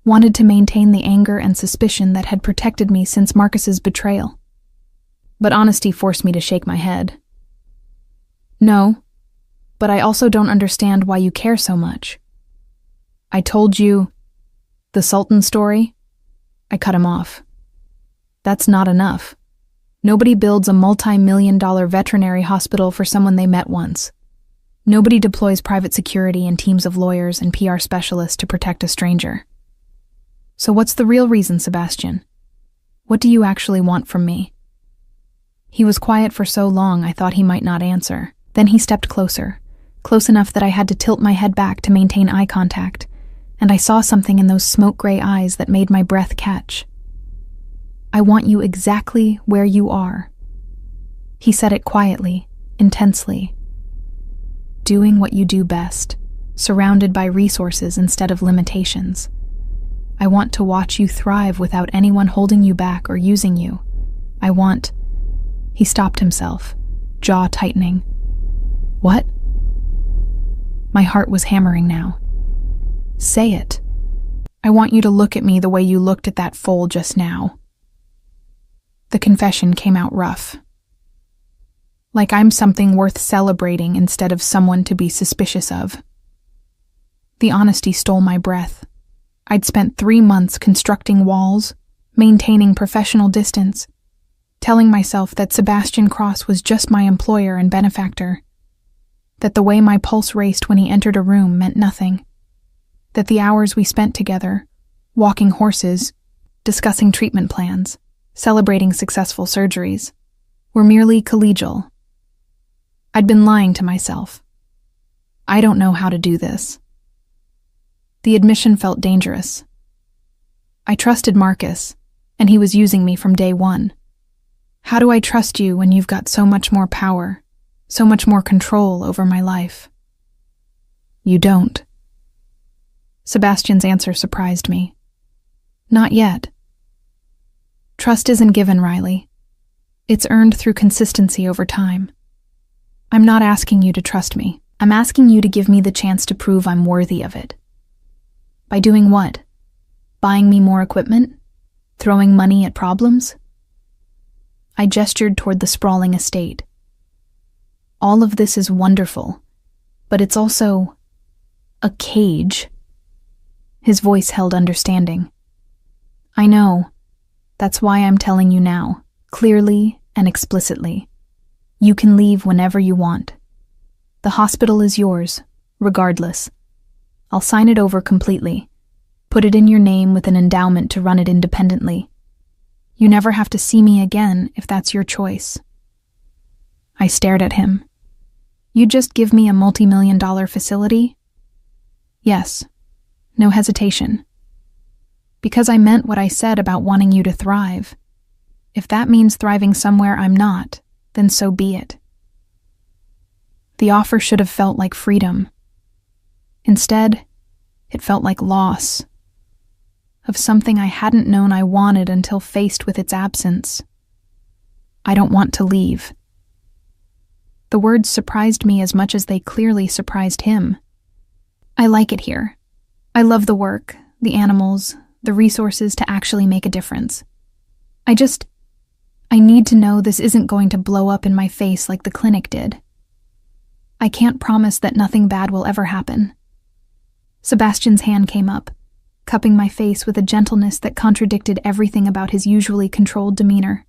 [SPEAKER 1] wanted to maintain the anger and suspicion that had protected me since Marcus's betrayal. But honesty forced me to shake my head. No, but I also don't understand why you care so much. I told you the Sultan story. I cut him off. That's not enough. Nobody builds a multi-million-dollar veterinary hospital for someone they met once. Nobody deploys private security and teams of lawyers and PR specialists to protect a stranger. So what's the real reason, Sebastian? What do you actually want from me? He was quiet for so long I thought he might not answer. Then he stepped closer, close enough that I had to tilt my head back to maintain eye contact, and I saw something in those smoke-gray eyes that made my breath catch. I want you exactly where you are. He said it quietly, intensely. Doing what you do best, surrounded by resources instead of limitations. I want to watch you thrive without anyone holding you back or using you. I want... He stopped himself, jaw tightening. What? My heart was hammering now. Say it. I want you to look at me the way you looked at that foal just now. The confession came out rough. Like I'm something worth celebrating instead of someone to be suspicious of. The honesty stole my breath. I'd spent 3 months constructing walls, maintaining professional distance, telling myself that Sebastian Cross was just my employer and benefactor, that the way my pulse raced when he entered a room meant nothing, that the hours we spent together, walking horses, discussing treatment plans, celebrating successful surgeries, were merely collegial. I'd been lying to myself. I don't know how to do this. The admission felt dangerous. I trusted Marcus, and he was using me from day one. How do I trust you when you've got so much more power, so much more control over my life? You don't. Sebastian's answer surprised me. Not yet. Trust isn't given, Riley. It's earned through consistency over time. I'm not asking you to trust me. I'm asking you to give me the chance to prove I'm worthy of it. By doing what? Buying me more equipment? Throwing money at problems? I gestured toward the sprawling estate. All of this is wonderful, but it's also a cage. His voice held understanding. I know. That's why I'm telling you now, clearly and explicitly. You can leave whenever you want. The hospital is yours, regardless. I'll sign it over completely. Put it in your name with an endowment to run it independently. You never have to see me again if that's your choice. I stared at him. You'd just give me a multi-million-dollar facility? Yes. No hesitation. Because I meant what I said about wanting you to thrive. If that means thriving somewhere I'm not, then so be it. The offer should have felt like freedom. Instead, it felt like loss. Of something I hadn't known I wanted until faced with its absence. I don't want to leave. The words surprised me as much as they clearly surprised him. I like it here. I love the work, the animals, the resources to actually make a difference. I need to know this isn't going to blow up in my face like the clinic did. I can't promise that nothing bad will ever happen. Sebastian's hand came up, cupping my face with a gentleness that contradicted everything about his usually controlled demeanor.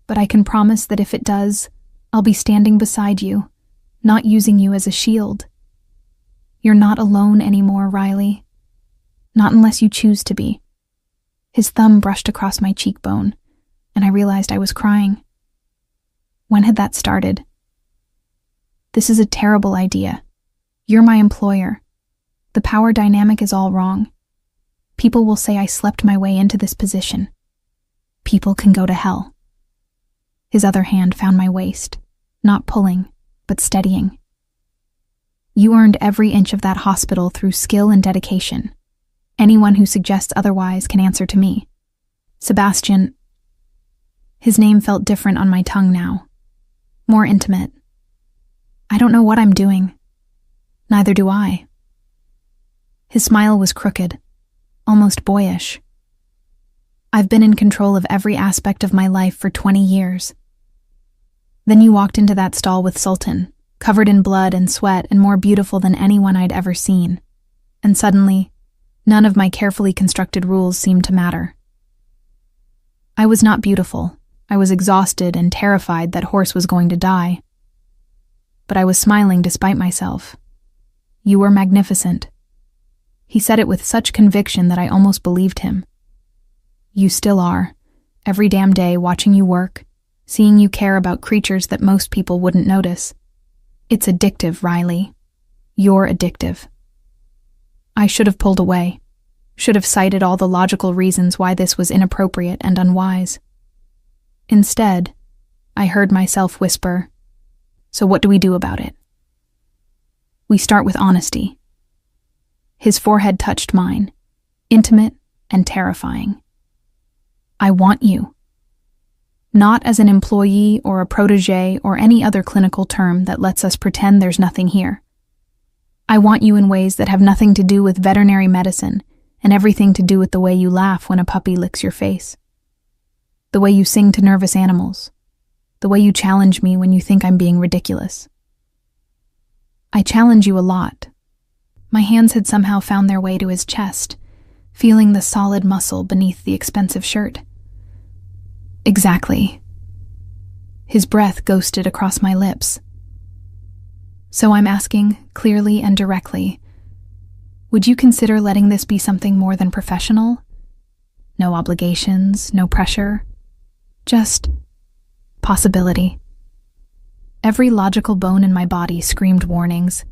[SPEAKER 1] But I can promise that if it does, I'll be standing beside you, not using you as a shield. You're not alone anymore, Riley. Not unless you choose to be. His thumb brushed across my cheekbone, and I realized I was crying. When had that started? This is a terrible idea. You're my employer. The power dynamic is all wrong. People will say I slept my way into this position. People can go to hell. His other hand found my waist, not pulling, but steadying. You earned every inch of that hospital through skill and dedication. Anyone who suggests otherwise can answer to me. Sebastian. His name felt different on my tongue now. More intimate. I don't know what I'm doing. Neither do I. His smile was crooked, almost boyish. I've been in control of every aspect of my life for 20 years. Then you walked into that stall with Sultan, covered in blood and sweat and more beautiful than anyone I'd ever seen. And suddenly, none of my carefully constructed rules seemed to matter. I was not beautiful. I was exhausted and terrified that Horse was going to die. But I was smiling despite myself. You were magnificent. He said it with such conviction that I almost believed him. You still are, every damn day watching you work, seeing you care about creatures that most people wouldn't notice. It's addictive, Riley. You're addictive. I should have pulled away, should have cited all the logical reasons why this was inappropriate and unwise. Instead, I heard myself whisper, "So what do we do about it?" We start with honesty. His forehead touched mine, intimate and terrifying. I want you. Not as an employee or a protege or any other clinical term that lets us pretend there's nothing here. I want you in ways that have nothing to do with veterinary medicine and everything to do with the way you laugh when a puppy licks your face. The way you sing to nervous animals. The way you challenge me when you think I'm being ridiculous. I challenge you a lot. My hands had somehow found their way to his chest, feeling the solid muscle beneath the expensive shirt. Exactly. His breath ghosted across my lips. So I'm asking, clearly and directly, would you consider letting this be something more than professional? No obligations, no pressure. Just possibility. Every logical bone in my body screamed warnings.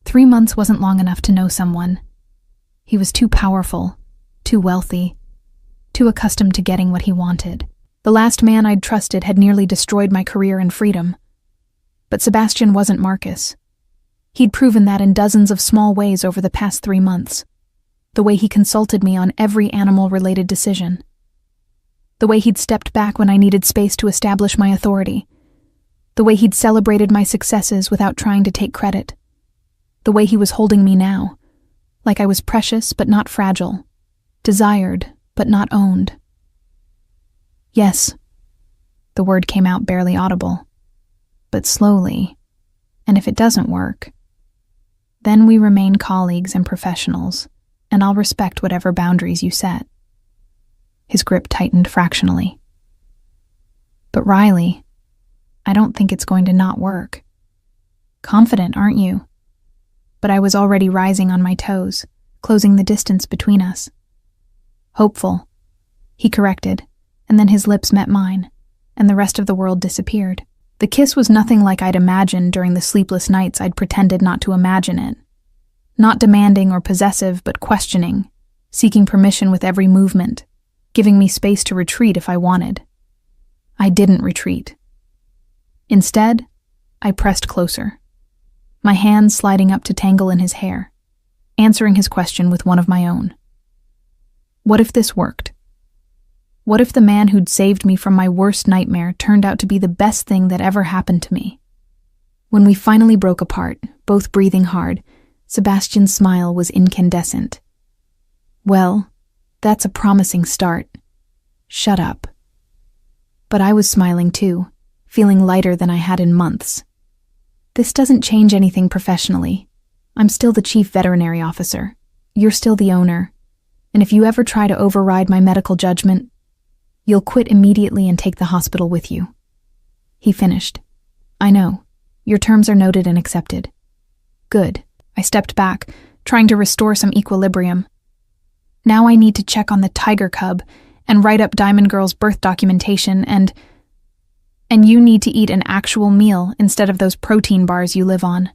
[SPEAKER 1] 3 months wasn't long enough to know someone. He was too powerful, too wealthy, too accustomed to getting what he wanted. The last man I'd trusted had nearly destroyed my career and freedom. But Sebastian wasn't Marcus. He'd proven that in dozens of small ways over the past 3 months. The way he consulted me on every animal-related decision. The way he'd stepped back when I needed space to establish my authority. The way he'd celebrated my successes without trying to take credit. The way he was holding me now, like I was precious but not fragile, desired but not owned. Yes, the word came out barely audible, but slowly, and if it doesn't work, then we remain colleagues and professionals, and I'll respect whatever boundaries you set. His grip tightened fractionally. But Riley, I don't think it's going to not work. Confident, aren't you? But I was already rising on my toes, closing the distance between us. Hopeful, he corrected, and then his lips met mine, and the rest of the world disappeared. The kiss was nothing like I'd imagined during the sleepless nights I'd pretended not to imagine it. Not demanding or possessive, but questioning, seeking permission with every movement, giving me space to retreat if I wanted. I didn't retreat. Instead, I pressed closer, my hands sliding up to tangle in his hair, answering his question with one of my own. What if this worked? What if the man who'd saved me from my worst nightmare turned out to be the best thing that ever happened to me? When we finally broke apart, both breathing hard, Sebastian's smile was incandescent. Well, that's a promising start. Shut up. But I was smiling too, feeling lighter than I had in months. This doesn't change anything professionally. I'm still the chief veterinary officer. You're still the owner. And if you ever try to override my medical judgment, you'll quit immediately and take the hospital with you. He finished. I know. Your terms are noted and accepted. Good. I stepped back, trying to restore some equilibrium. Now I need to check on the tiger cub and write up Diamond Girl's birth documentation and you need to eat an actual meal instead of those protein bars you live on.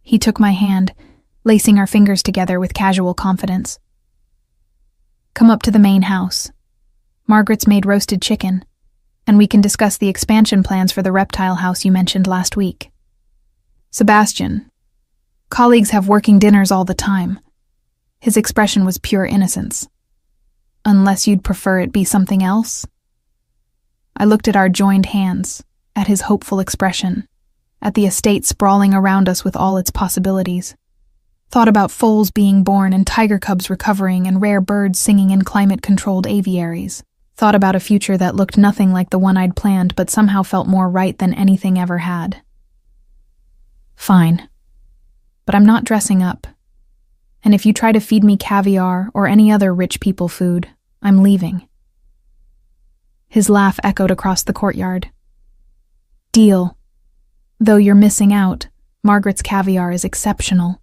[SPEAKER 1] He took my hand, lacing our fingers together with casual confidence. Come up to the main house. Margaret's made roasted chicken, and we can discuss the expansion plans for the reptile house you mentioned last week. Sebastian. Colleagues have working dinners all the time. His expression was pure innocence. Unless you'd prefer it be something else? I looked at our joined hands, at his hopeful expression, at the estate sprawling around us with all its possibilities. Thought about foals being born and tiger cubs recovering and rare birds singing in climate-controlled aviaries. Thought about a future that looked nothing like the one I'd planned but somehow felt more right than anything ever had. Fine. But I'm not dressing up. And if you try to feed me caviar or any other rich people food, I'm leaving. His laugh echoed across the courtyard. Deal. Though you're missing out, Margaret's caviar is exceptional.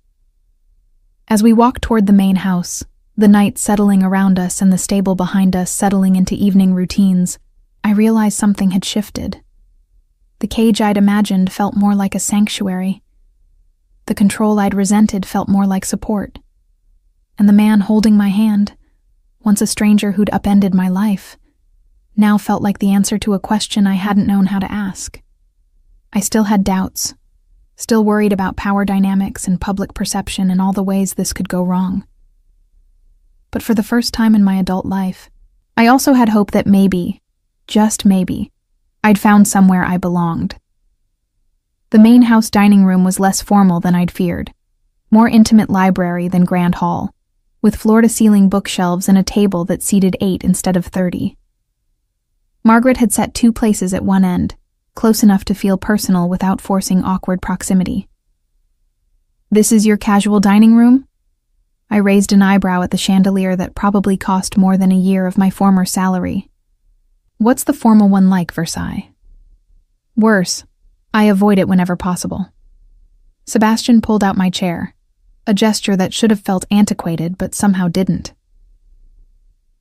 [SPEAKER 1] As we walked toward the main house, the night settling around us and the stable behind us settling into evening routines, I realized something had shifted. The cage I'd imagined felt more like a sanctuary. The control I'd resented felt more like support. And the man holding my hand, once a stranger who'd upended my life, now felt like the answer to a question I hadn't known how to ask. I still had doubts, still worried about power dynamics and public perception and all the ways this could go wrong. But for the first time in my adult life, I also had hope that maybe, just maybe, I'd found somewhere I belonged. The main house dining room was less formal than I'd feared, more intimate library than grand hall, with floor-to-ceiling bookshelves and a table that seated 8 instead of 30. Margaret had set 2 places at one end, close enough to feel personal without forcing awkward proximity. This is your casual dining room? I raised an eyebrow at the chandelier that probably cost more than a year of my former salary. What's the formal one like, Versailles? Worse. I avoid it whenever possible. Sebastian pulled out my chair, a gesture that should have felt antiquated but somehow didn't.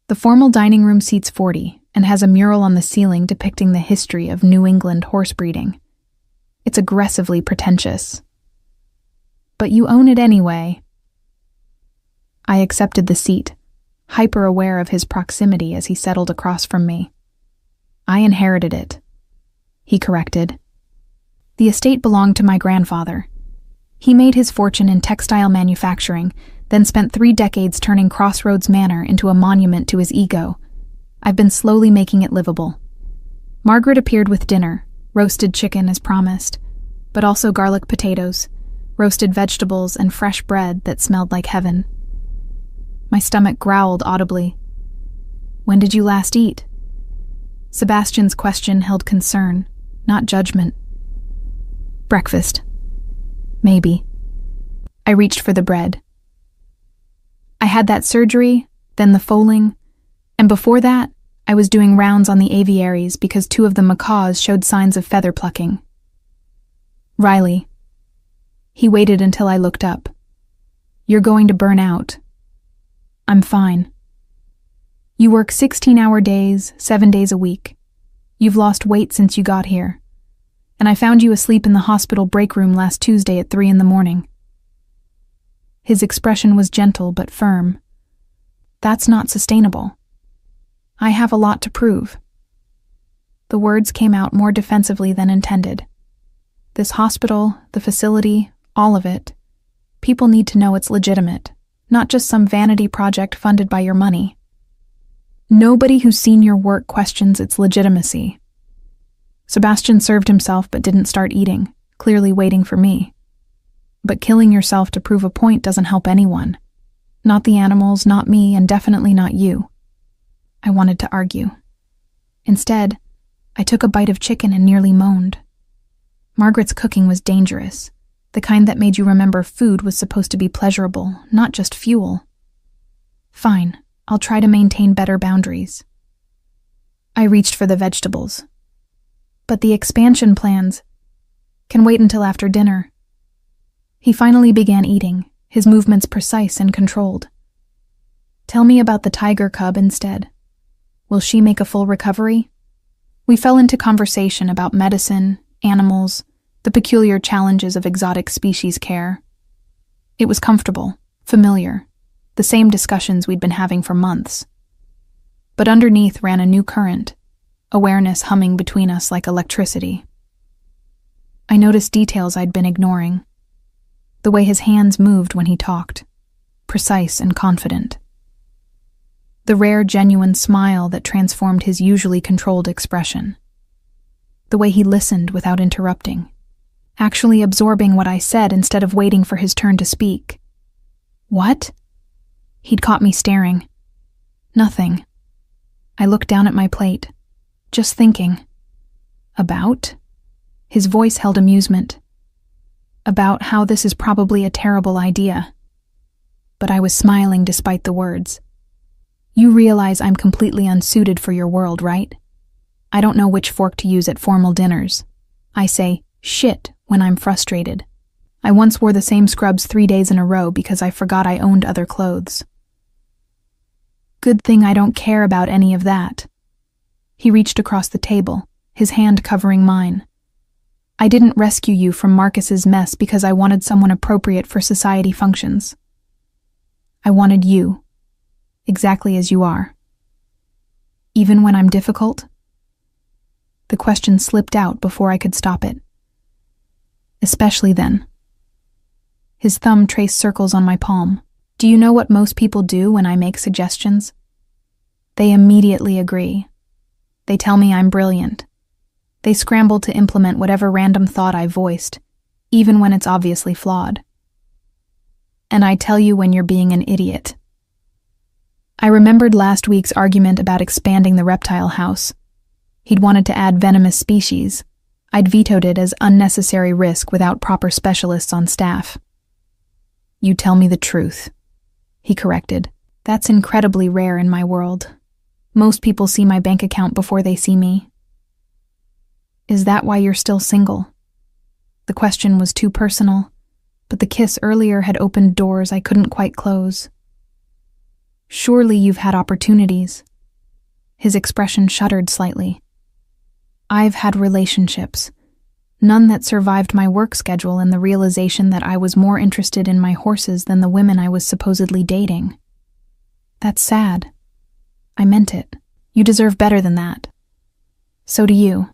[SPEAKER 1] The formal dining room seats 40 and has a mural on the ceiling depicting the history of New England horse breeding. It's aggressively pretentious. But you own it anyway. I accepted the seat, hyper-aware of his proximity as he settled across from me. I inherited it. He corrected. The estate belonged to my grandfather. He made his fortune in textile manufacturing, then spent 3 decades turning Crossroads Manor into a monument to his ego. I've been slowly making it livable. Margaret appeared with dinner, roasted chicken as promised, but also garlic potatoes, roasted vegetables, and fresh bread that smelled like heaven. My stomach growled audibly. When did you last eat? Sebastian's question held concern, not judgment. Breakfast. Maybe. I reached for the bread. I had that surgery, then the foaling, and before that, I was doing rounds on the aviaries because 2 of the macaws showed signs of feather plucking. Riley. He waited until I looked up. You're going to burn out. I'm fine. You work 16-hour days, 7 days a week. You've lost weight since you got here. And I found you asleep in the hospital break room last Tuesday at 3 a.m. His expression was gentle but firm. That's not sustainable. I have a lot to prove. The words came out more defensively than intended. This hospital, the facility, all of it. People need to know it's legitimate, not just some vanity project funded by your money. Nobody who's seen your work questions its legitimacy. Sebastian served himself but didn't start eating, clearly waiting for me. But killing yourself to prove a point doesn't help anyone. Not the animals, not me, and definitely not you. I wanted to argue. Instead, I took a bite of chicken and nearly moaned. Margaret's cooking was dangerous, the kind that made you remember food was supposed to be pleasurable, not just fuel. Fine, I'll try to maintain better boundaries. I reached for the vegetables. But the expansion plans can wait until after dinner. He finally began eating, his movements precise and controlled. Tell me about the tiger cub instead. Will she make a full recovery? We fell into conversation about medicine, animals, the peculiar challenges of exotic species care. It was comfortable, familiar, the same discussions we'd been having for months. But underneath ran a new current, awareness humming between us like electricity. I noticed details I'd been ignoring. The way his hands moved when he talked, precise and confident. The rare, genuine smile that transformed his usually controlled expression. The way he listened without interrupting, actually absorbing what I said instead of waiting for his turn to speak. What? He'd caught me staring. Nothing. I looked down at my plate, just thinking. About? His voice held amusement. About how this is probably a terrible idea. But I was smiling despite the words. You realize I'm completely unsuited for your world, right? I don't know which fork to use at formal dinners. I say, shit, when I'm frustrated. I once wore the same scrubs 3 days in a row because I forgot I owned other clothes. Good thing I don't care about any of that. He reached across the table, his hand covering mine. I didn't rescue you from Marcus's mess because I wanted someone appropriate for society functions. I wanted you, exactly as you are. Even when I'm difficult? The question slipped out before I could stop it. Especially then. His thumb traced circles on my palm. Do you know what most people do when I make suggestions? They immediately agree. They tell me I'm brilliant. They scramble to implement whatever random thought I voiced, even when it's obviously flawed. And I tell you when you're being an idiot. I remembered last week's argument about expanding the reptile house. He'd wanted to add venomous species. I'd vetoed it as unnecessary risk without proper specialists on staff. You tell me the truth, he corrected. That's incredibly rare in my world. Most people see my bank account before they see me. Is that why you're still single? The question was too personal, but the kiss earlier had opened doors I couldn't quite close. Surely you've had opportunities. His expression shuddered slightly. I've had relationships, none that survived my work schedule and the realization that I was more interested in my horses than the women I was supposedly dating. That's sad. I meant it. You deserve better than that. So do you.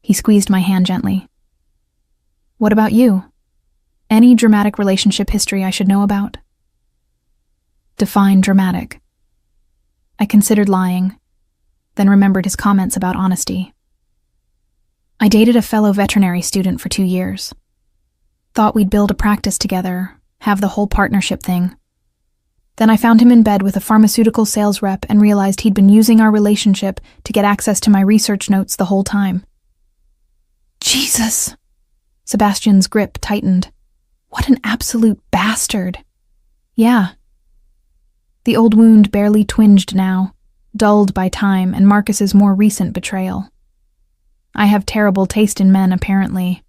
[SPEAKER 1] He squeezed my hand gently. What about you? Any dramatic relationship history I should know about? Define dramatic. I considered lying, then remembered his comments about honesty. I dated a fellow veterinary student for 2 years. Thought we'd build a practice together, have the whole partnership thing. Then I found him in bed with a pharmaceutical sales rep and realized he'd been using our relationship to get access to my research notes the whole time. Jesus! Sebastian's grip tightened. What an absolute bastard. Yeah. The old wound barely twinged now, dulled by time and Marcus's more recent betrayal. I have terrible taste in men, apparently.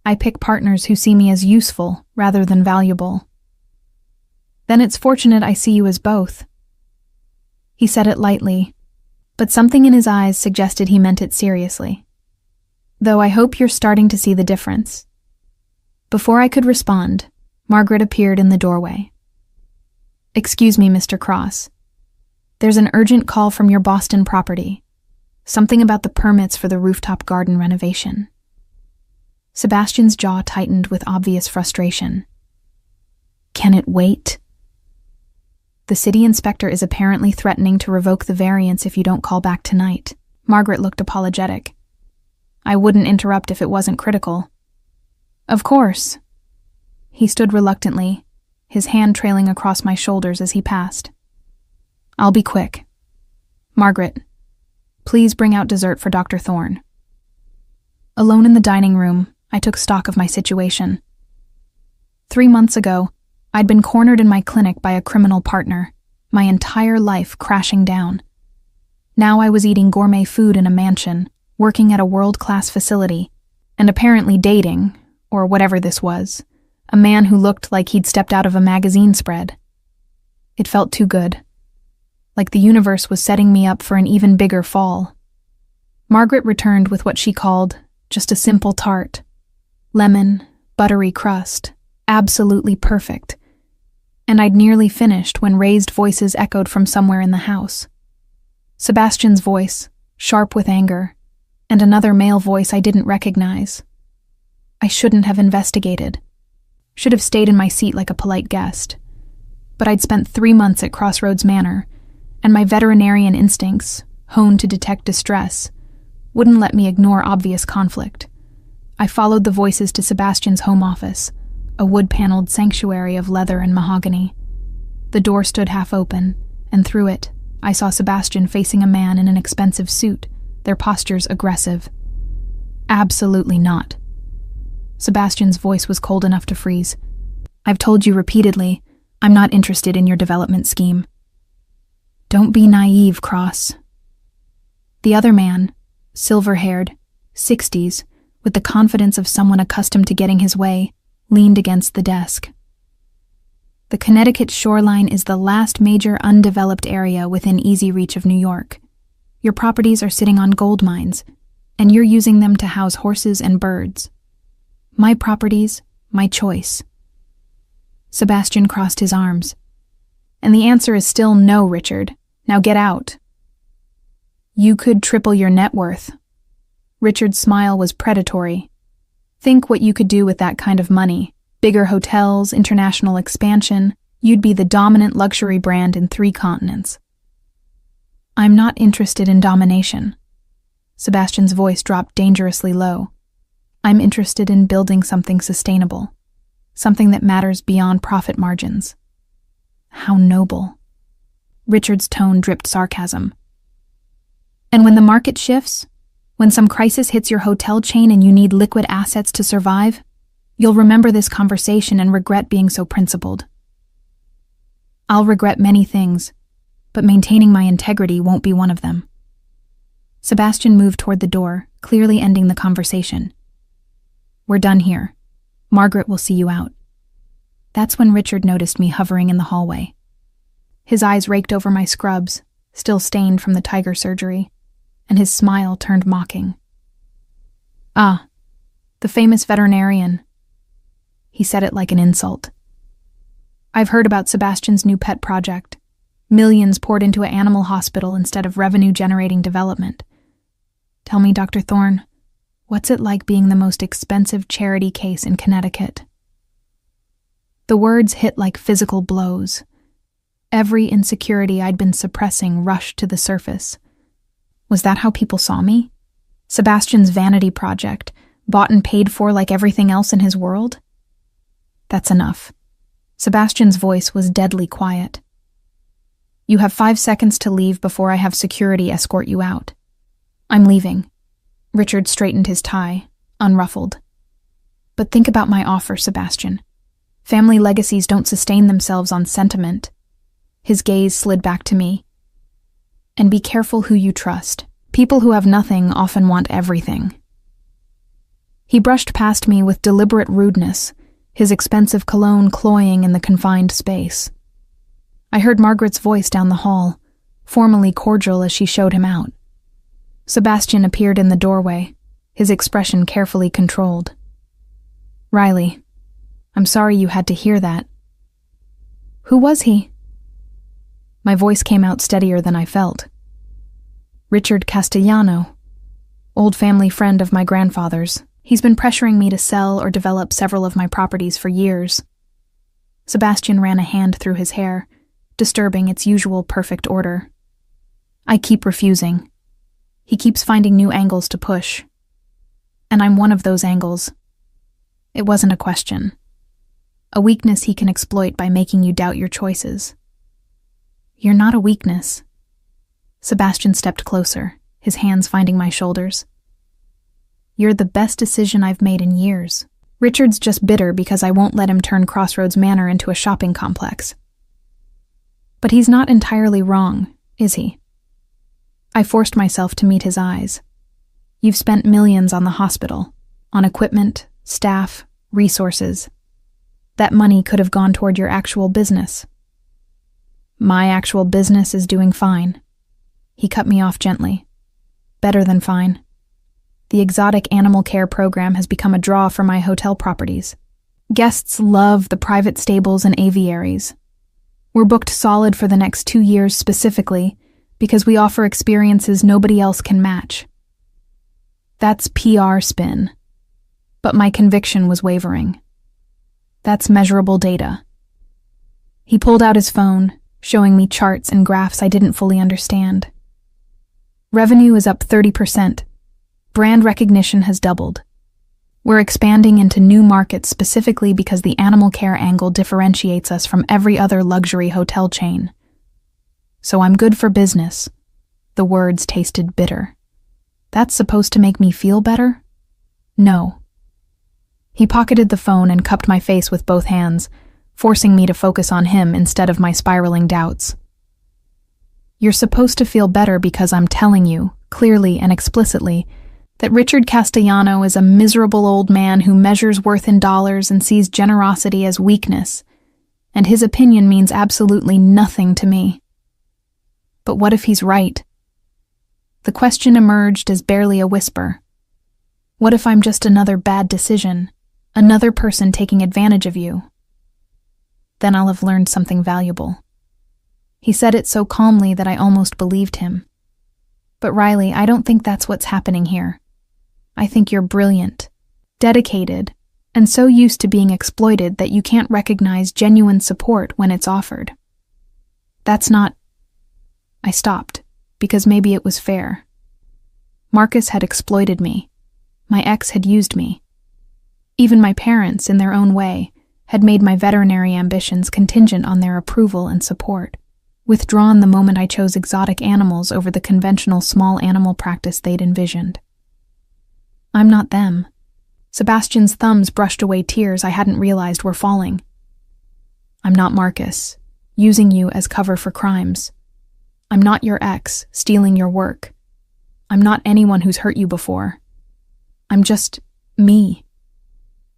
[SPEAKER 1] I pick partners who see me as useful rather than valuable. Then it's fortunate I see you as both. He said it lightly, but something in his eyes suggested he meant it seriously. Though I hope you're starting to see the difference. Before I could respond, Margaret appeared in the doorway. Excuse me, Mr. Cross. There's an urgent call from your Boston property. Something about the permits for the rooftop garden renovation. Sebastian's jaw tightened with obvious frustration. Can it wait? The city inspector is apparently threatening to revoke the variance if you don't call back tonight. Margaret looked apologetic. I wouldn't interrupt if it wasn't critical. Of course. He stood reluctantly, his hand trailing across my shoulders as he passed. I'll be quick. Margaret, please bring out dessert for Dr. Thorne. Alone in the dining room, I took stock of my situation. 3 months ago, I'd been cornered in my clinic by a criminal partner, my entire life crashing down. Now I was eating gourmet food in a mansion, working at a world-class facility, and apparently dating, or whatever this was, a man who looked like he'd stepped out of a magazine spread. It felt too good, like the universe was setting me up for an even bigger fall. Margaret returned with what she called just a simple tart. Lemon, buttery crust, absolutely perfect. And I'd nearly finished when raised voices echoed from somewhere in the house. Sebastian's voice, sharp with anger, and another male voice I didn't recognize. I shouldn't have investigated. Should have stayed in my seat like a polite guest. But I'd spent 3 months at Crossroads Manor, and my veterinarian instincts, honed to detect distress, wouldn't let me ignore obvious conflict. I followed the voices to Sebastian's home office, a wood-paneled sanctuary of leather and mahogany. The door stood half open, and through it, I saw Sebastian facing a man in an expensive suit, their postures aggressive. Absolutely not. Sebastian's voice was cold enough to freeze. I've told you repeatedly, I'm not interested in your development scheme. Don't be naive, Cross. The other man, silver-haired, 60s, with the confidence of someone accustomed to getting his way, leaned against the desk. The Connecticut shoreline is the last major undeveloped area within easy reach of New York. Your properties are sitting on gold mines, and you're using them to house horses and birds. My properties, my choice. Sebastian crossed his arms. And the answer is still no, Richard. Now get out. You could triple your net worth. Richard's smile was predatory. Think what you could do with that kind of money. Bigger hotels, international expansion. You'd be the dominant luxury brand in 3 continents. I'm not interested in domination. Sebastian's voice dropped dangerously low. I'm interested in building something sustainable. Something that matters beyond profit margins. How noble. Richard's tone dripped sarcasm. And when the market shifts, when some crisis hits your hotel chain and you need liquid assets to survive, you'll remember this conversation and regret being so principled. I'll regret many things, but maintaining my integrity won't be one of them. Sebastian moved toward the door, clearly ending the conversation. We're done here. Margaret will see you out. That's when Richard noticed me hovering in the hallway. His eyes raked over my scrubs, still stained from the tiger surgery, and his smile turned mocking. Ah, the famous veterinarian. He said it like an insult. I've heard about Sebastian's new pet project. Millions poured into an animal hospital instead of revenue-generating development. Tell me, Dr. Thorne, what's it like being the most expensive charity case in Connecticut? The words hit like physical blows. Every insecurity I'd been suppressing rushed to the surface. Was that how people saw me? Sebastian's vanity project, bought and paid for like everything else in his world? That's enough. Sebastian's voice was deadly quiet. You have 5 seconds to leave before I have security escort you out. I'm leaving. Richard straightened his tie, unruffled. But think about my offer, Sebastian. Family legacies don't sustain themselves on sentiment. His gaze slid back to me. And be careful who you trust. People who have nothing often want everything. He brushed past me with deliberate rudeness, his expensive cologne cloying in the confined space. I heard Margaret's voice down the hall, formally cordial as she showed him out. Sebastian appeared in the doorway, his expression carefully controlled. Riley, I'm sorry you had to hear that. Who was he? My voice came out steadier than I felt. Richard Castellano, old family friend of my grandfather's. He's been pressuring me to sell or develop several of my properties for years. Sebastian ran a hand through his hair, disturbing its usual perfect order. I keep refusing. He keeps finding new angles to push. And I'm one of those angles. It wasn't a question. A weakness he can exploit by making you doubt your choices. You're not a weakness. Sebastian stepped closer, his hands finding my shoulders. You're the best decision I've made in years. Richard's just bitter because I won't let him turn Crossroads Manor into a shopping complex. But he's not entirely wrong, is he? I forced myself to meet his eyes. You've spent millions on the hospital, on equipment, staff, resources. That money could have gone toward your actual business. My actual business is doing fine. He cut me off gently. Better than fine. The exotic animal care program has become a draw for my hotel properties. Guests love the private stables and aviaries. We're booked solid for the next 2 years specifically because we offer experiences nobody else can match. That's PR spin. But my conviction was wavering. That's measurable data. He pulled out his phone, showing me charts and graphs I didn't fully understand. Revenue is up 30%. Brand recognition has doubled. We're expanding into new markets specifically because the animal care angle differentiates us from every other luxury hotel chain. So I'm good for business. The words tasted bitter. That's supposed to make me feel better? No. He pocketed the phone and cupped my face with both hands, forcing me to focus on him instead of my spiraling doubts. You're supposed to feel better because I'm telling you, clearly and explicitly, that Richard Castellano is a miserable old man who measures worth in dollars and sees generosity as weakness, and his opinion means absolutely nothing to me. But what if he's right? The question emerged as barely a whisper. What if I'm just another bad decision, another person taking advantage of you? Then I'll have learned something valuable. He said it so calmly that I almost believed him. But Riley, I don't think that's what's happening here. I think you're brilliant, dedicated, and so used to being exploited that you can't recognize genuine support when it's offered. That's not... I stopped, because maybe it was fair. Marcus had exploited me. My ex had used me. Even my parents, in their own way, had made my veterinary ambitions contingent on their approval and support, withdrawn the moment I chose exotic animals over the conventional small animal practice they'd envisioned. I'm not them. Sebastian's thumbs brushed away tears I hadn't realized were falling. I'm not Marcus, using you as cover for crimes. I'm not your ex, stealing your work. I'm not anyone who's hurt you before. I'm just me.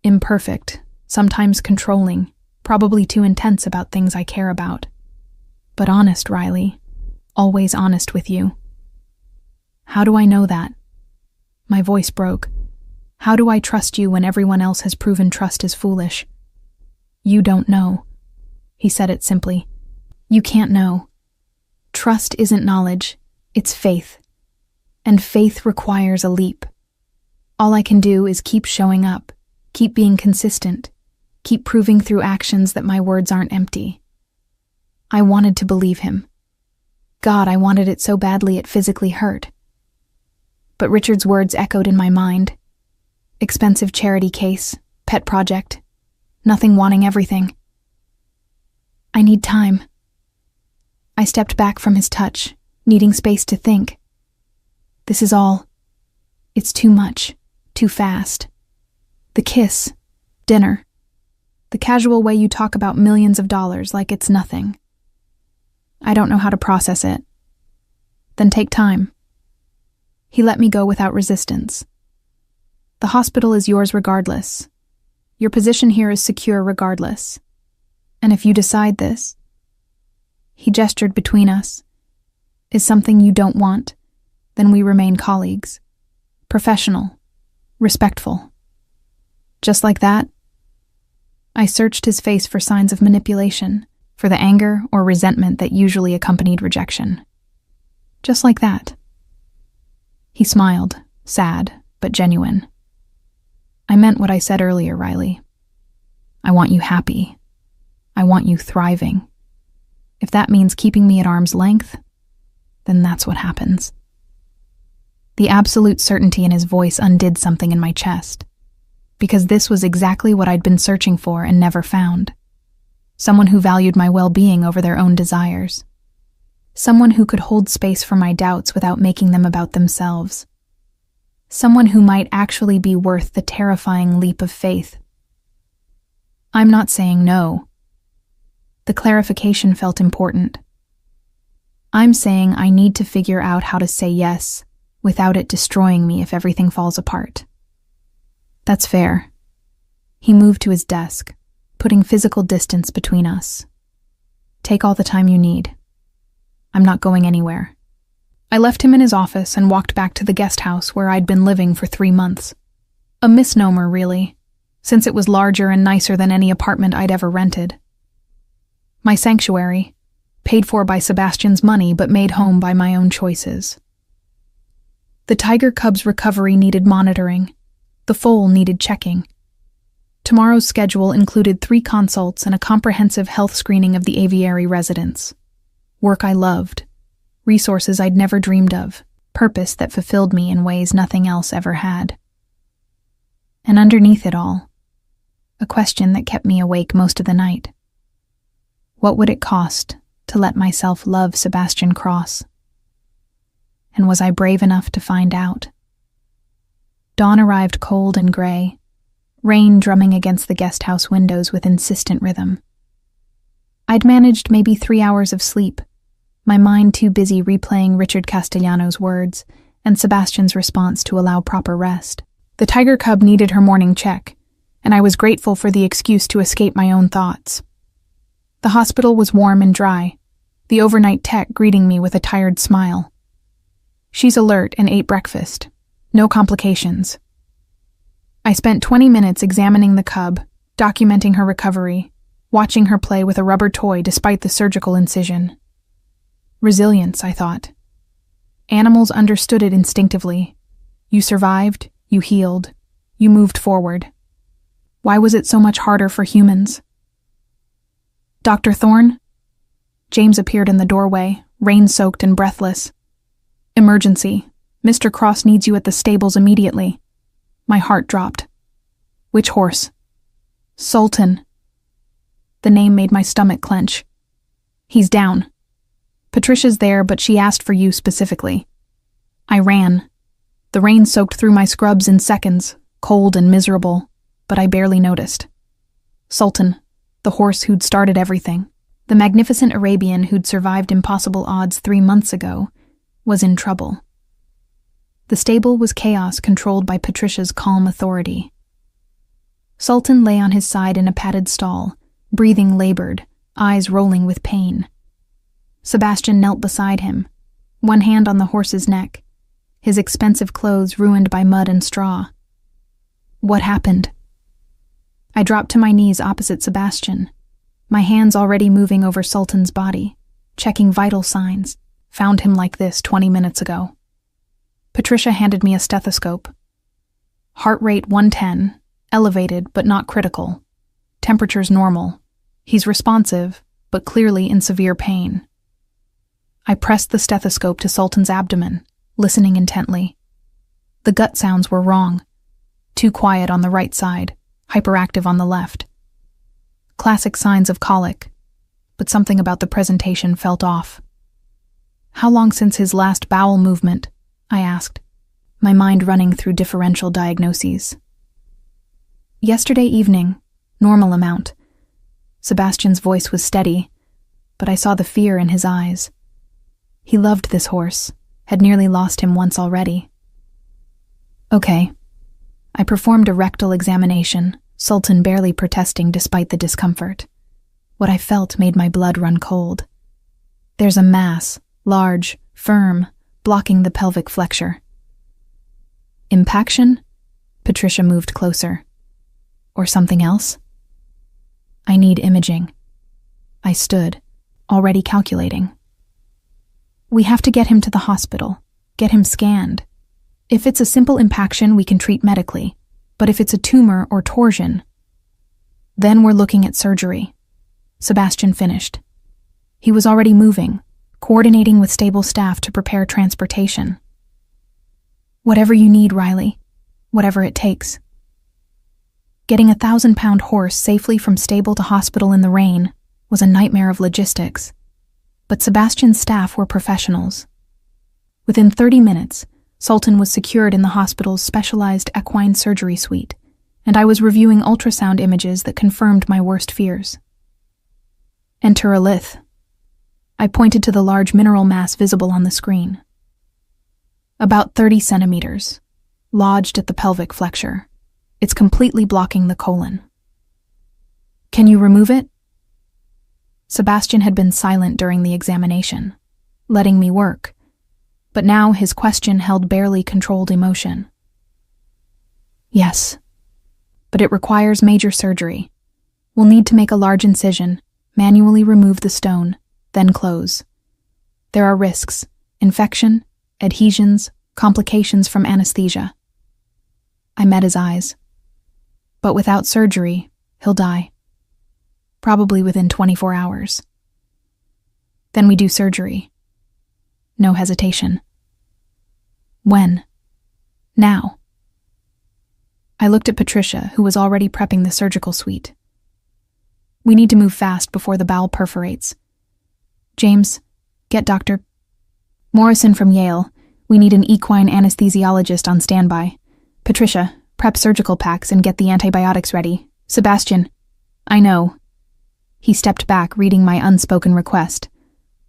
[SPEAKER 1] Imperfect, sometimes controlling, probably too intense about things I care about. But honest, Riley. Always honest with you. How do I know that? My voice broke. How do I trust you when everyone else has proven trust is foolish? You don't know. He said it simply. You can't know. Trust isn't knowledge, it's faith. And faith requires a leap. All I can do is keep showing up, keep being consistent, keep proving through actions that my words aren't empty. I wanted to believe him. God, I wanted it so badly it physically hurt. But Richard's words echoed in my mind. Expensive charity case, pet project, nothing wanting everything. I need time. I stepped back from his touch, needing space to think. This is all. It's too much, too fast. The kiss, dinner, the casual way you talk about millions of dollars like it's nothing. I don't know how to process it. Then take time. He let me go without resistance. The hospital is yours regardless. Your position here is secure regardless. And if you decide this, he gestured between us, is something you don't want, then we remain colleagues. Professional. Respectful. Just like that, I searched his face for signs of manipulation, for the anger or resentment that usually accompanied rejection. Just like that. He smiled, sad, but genuine. I meant what I said earlier, Riley. I want you happy. I want you thriving. If that means keeping me at arm's length, then that's what happens. The absolute certainty in his voice undid something in my chest, because this was exactly what I'd been searching for and never found. Someone who valued my well-being over their own desires. Someone who could hold space for my doubts without making them about themselves. Someone who might actually be worth the terrifying leap of faith. I'm not saying no. The clarification felt important. I'm saying I need to figure out how to say yes without it destroying me if everything falls apart. That's fair. He moved to his desk, putting physical distance between us. "Take all the time you need. I'm not going anywhere." I left him in his office and walked back to the guest house where I'd been living for 3 months. A misnomer, really, since it was larger and nicer than any apartment I'd ever rented. My sanctuary, paid for by Sebastian's money but made home by my own choices. The tiger cub's recovery needed monitoring. The foal needed checking. Tomorrow's schedule included 3 consults and a comprehensive health screening of the aviary residents. Work I loved, resources I'd never dreamed of, purpose that fulfilled me in ways nothing else ever had. And underneath it all, a question that kept me awake most of the night. What would it cost to let myself love Sebastian Cross? And was I brave enough to find out? Dawn arrived cold and gray, rain drumming against the guest house windows with insistent rhythm. I'd managed maybe 3 hours of sleep, my mind too busy replaying Richard Castellano's words and Sebastian's response to allow proper rest. The tiger cub needed her morning check, and I was grateful for the excuse to escape my own thoughts. The hospital was warm and dry, the overnight tech greeting me with a tired smile. She's alert and ate breakfast. No complications. I spent 20 minutes examining the cub, documenting her recovery, watching her play with a rubber toy despite the surgical incision. Resilience, I thought. Animals understood it instinctively. You survived, you healed, you moved forward. Why was it so much harder for humans? "Dr. Thorne?" James appeared in the doorway, rain-soaked and breathless. "Emergency. Mr. Cross needs you at the stables immediately." My heart dropped. "Which horse?" "Sultan." The name made my stomach clench. "He's down. Patricia's there, but she asked for you specifically." I ran. The rain soaked through my scrubs in seconds, cold and miserable, but I barely noticed. Sultan, the horse who'd started everything, the magnificent Arabian who'd survived impossible odds 3 months ago, was in trouble. The stable was chaos controlled by Patricia's calm authority. Sultan lay on his side in a padded stall, breathing labored, eyes rolling with pain. Sebastian knelt beside him, one hand on the horse's neck, his expensive clothes ruined by mud and straw. What happened? I dropped to my knees opposite Sebastian, my hands already moving over Sultan's body, checking vital signs. Found him like this 20 minutes ago. Patricia handed me a stethoscope. Heart rate 110, elevated but not critical. Temperature's normal. He's responsive, but clearly in severe pain. I pressed the stethoscope to Sultan's abdomen, listening intently. The gut sounds were wrong. Too quiet on the right side, hyperactive on the left. Classic signs of colic, but something about the presentation felt off. "How long since his last bowel movement?" I asked, my mind running through differential diagnoses. "Yesterday evening, normal amount." Sebastian's voice was steady, but I saw the fear in his eyes. He loved this horse, had nearly lost him once already. "Okay." I performed a rectal examination, Sultan barely protesting despite the discomfort. What I felt made my blood run cold. "There's a mass, large, firm, blocking the pelvic flexure." "Impaction?" Patricia moved closer. "Or something else?" "I need imaging." I stood, already calculating. "We have to get him to the hospital, get him scanned. If it's a simple impaction, we can treat medically, but if it's a tumor or torsion, then we're looking at surgery." Sebastian finished. He was already moving, coordinating with stable staff to prepare transportation. "Whatever you need, Riley. Whatever it takes." Getting a 1,000-pound horse safely from stable to hospital in the rain was a nightmare of logistics, but Sebastian's staff were professionals. Within 30 minutes, Sultan was secured in the hospital's specialized equine surgery suite, and I was reviewing ultrasound images that confirmed my worst fears. "Enter a lith." I pointed to the large mineral mass visible on the screen. About 30 centimeters, lodged at the pelvic flexure. It's completely blocking the colon. Can you remove it? Sebastian had been silent during the examination, letting me work, but now his question held barely controlled emotion. Yes, but it requires major surgery. We'll need to make a large incision, manually remove the stone, then close. There are risks: infection, adhesions, complications from anesthesia. I met his eyes. But without surgery, he'll die. Probably within 24 hours. Then we do surgery. No hesitation. When? Now. I looked at Patricia, who was already prepping the surgical suite. We need to move fast before the bowel perforates. James, get Dr. Morrison from Yale. We need an equine anesthesiologist on standby. Patricia, prep surgical packs and get the antibiotics ready. Sebastian, I know. He stepped back, reading my unspoken request.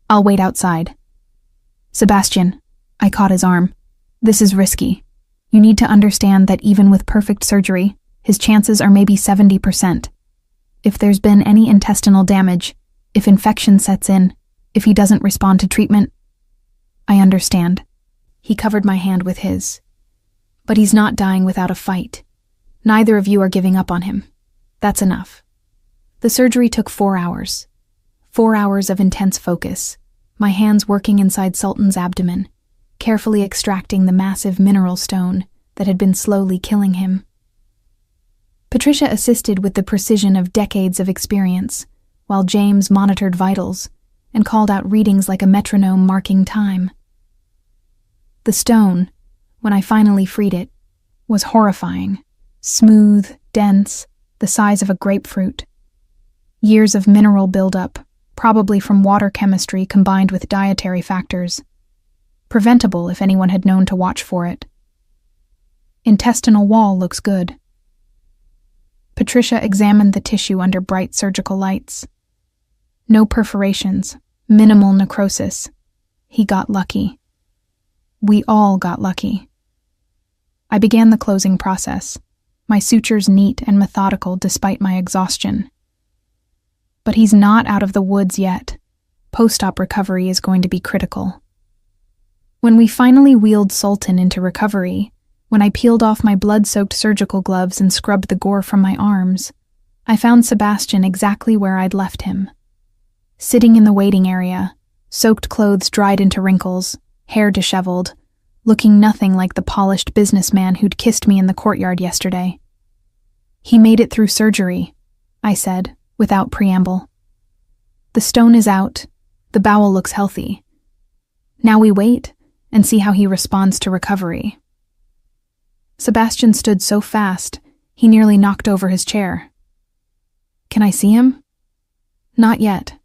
[SPEAKER 1] I'll wait outside. Sebastian, I caught his arm. This is risky. You need to understand that even with perfect surgery, his chances are maybe 70%. If there's been any intestinal damage, if infection sets in, if he doesn't respond to treatment. I understand. He covered my hand with his. But he's not dying without a fight. Neither of you are giving up on him. That's enough. The surgery took 4 hours. 4 hours of intense focus, my hands working inside Sultan's abdomen, carefully extracting the massive mineral stone that had been slowly killing him. Patricia assisted with the precision of decades of experience, while James monitored vitals and called out readings like a metronome marking time. The stone, when I finally freed it, was horrifying, smooth, dense, the size of a grapefruit. Years of mineral buildup, probably from water chemistry combined with dietary factors. Preventable if anyone had known to watch for it. Intestinal wall looks good. Patricia examined the tissue under bright surgical lights. No perforations, minimal necrosis. He got lucky. We all got lucky. I began the closing process, my sutures neat and methodical despite my exhaustion. But he's not out of the woods yet. Post-op recovery is going to be critical. When we finally wheeled Sultan into recovery, when I peeled off my blood-soaked surgical gloves and scrubbed the gore from my arms, I found Sebastian exactly where I'd left him. Sitting in the waiting area, soaked clothes dried into wrinkles, hair disheveled, looking nothing like the polished businessman who'd kissed me in the courtyard yesterday. He made it through surgery, I said, without preamble. The stone is out, the bowel looks healthy. Now we wait and see how he responds to recovery. Sebastian stood so fast, he nearly knocked over his chair. Can I see him? Not yet.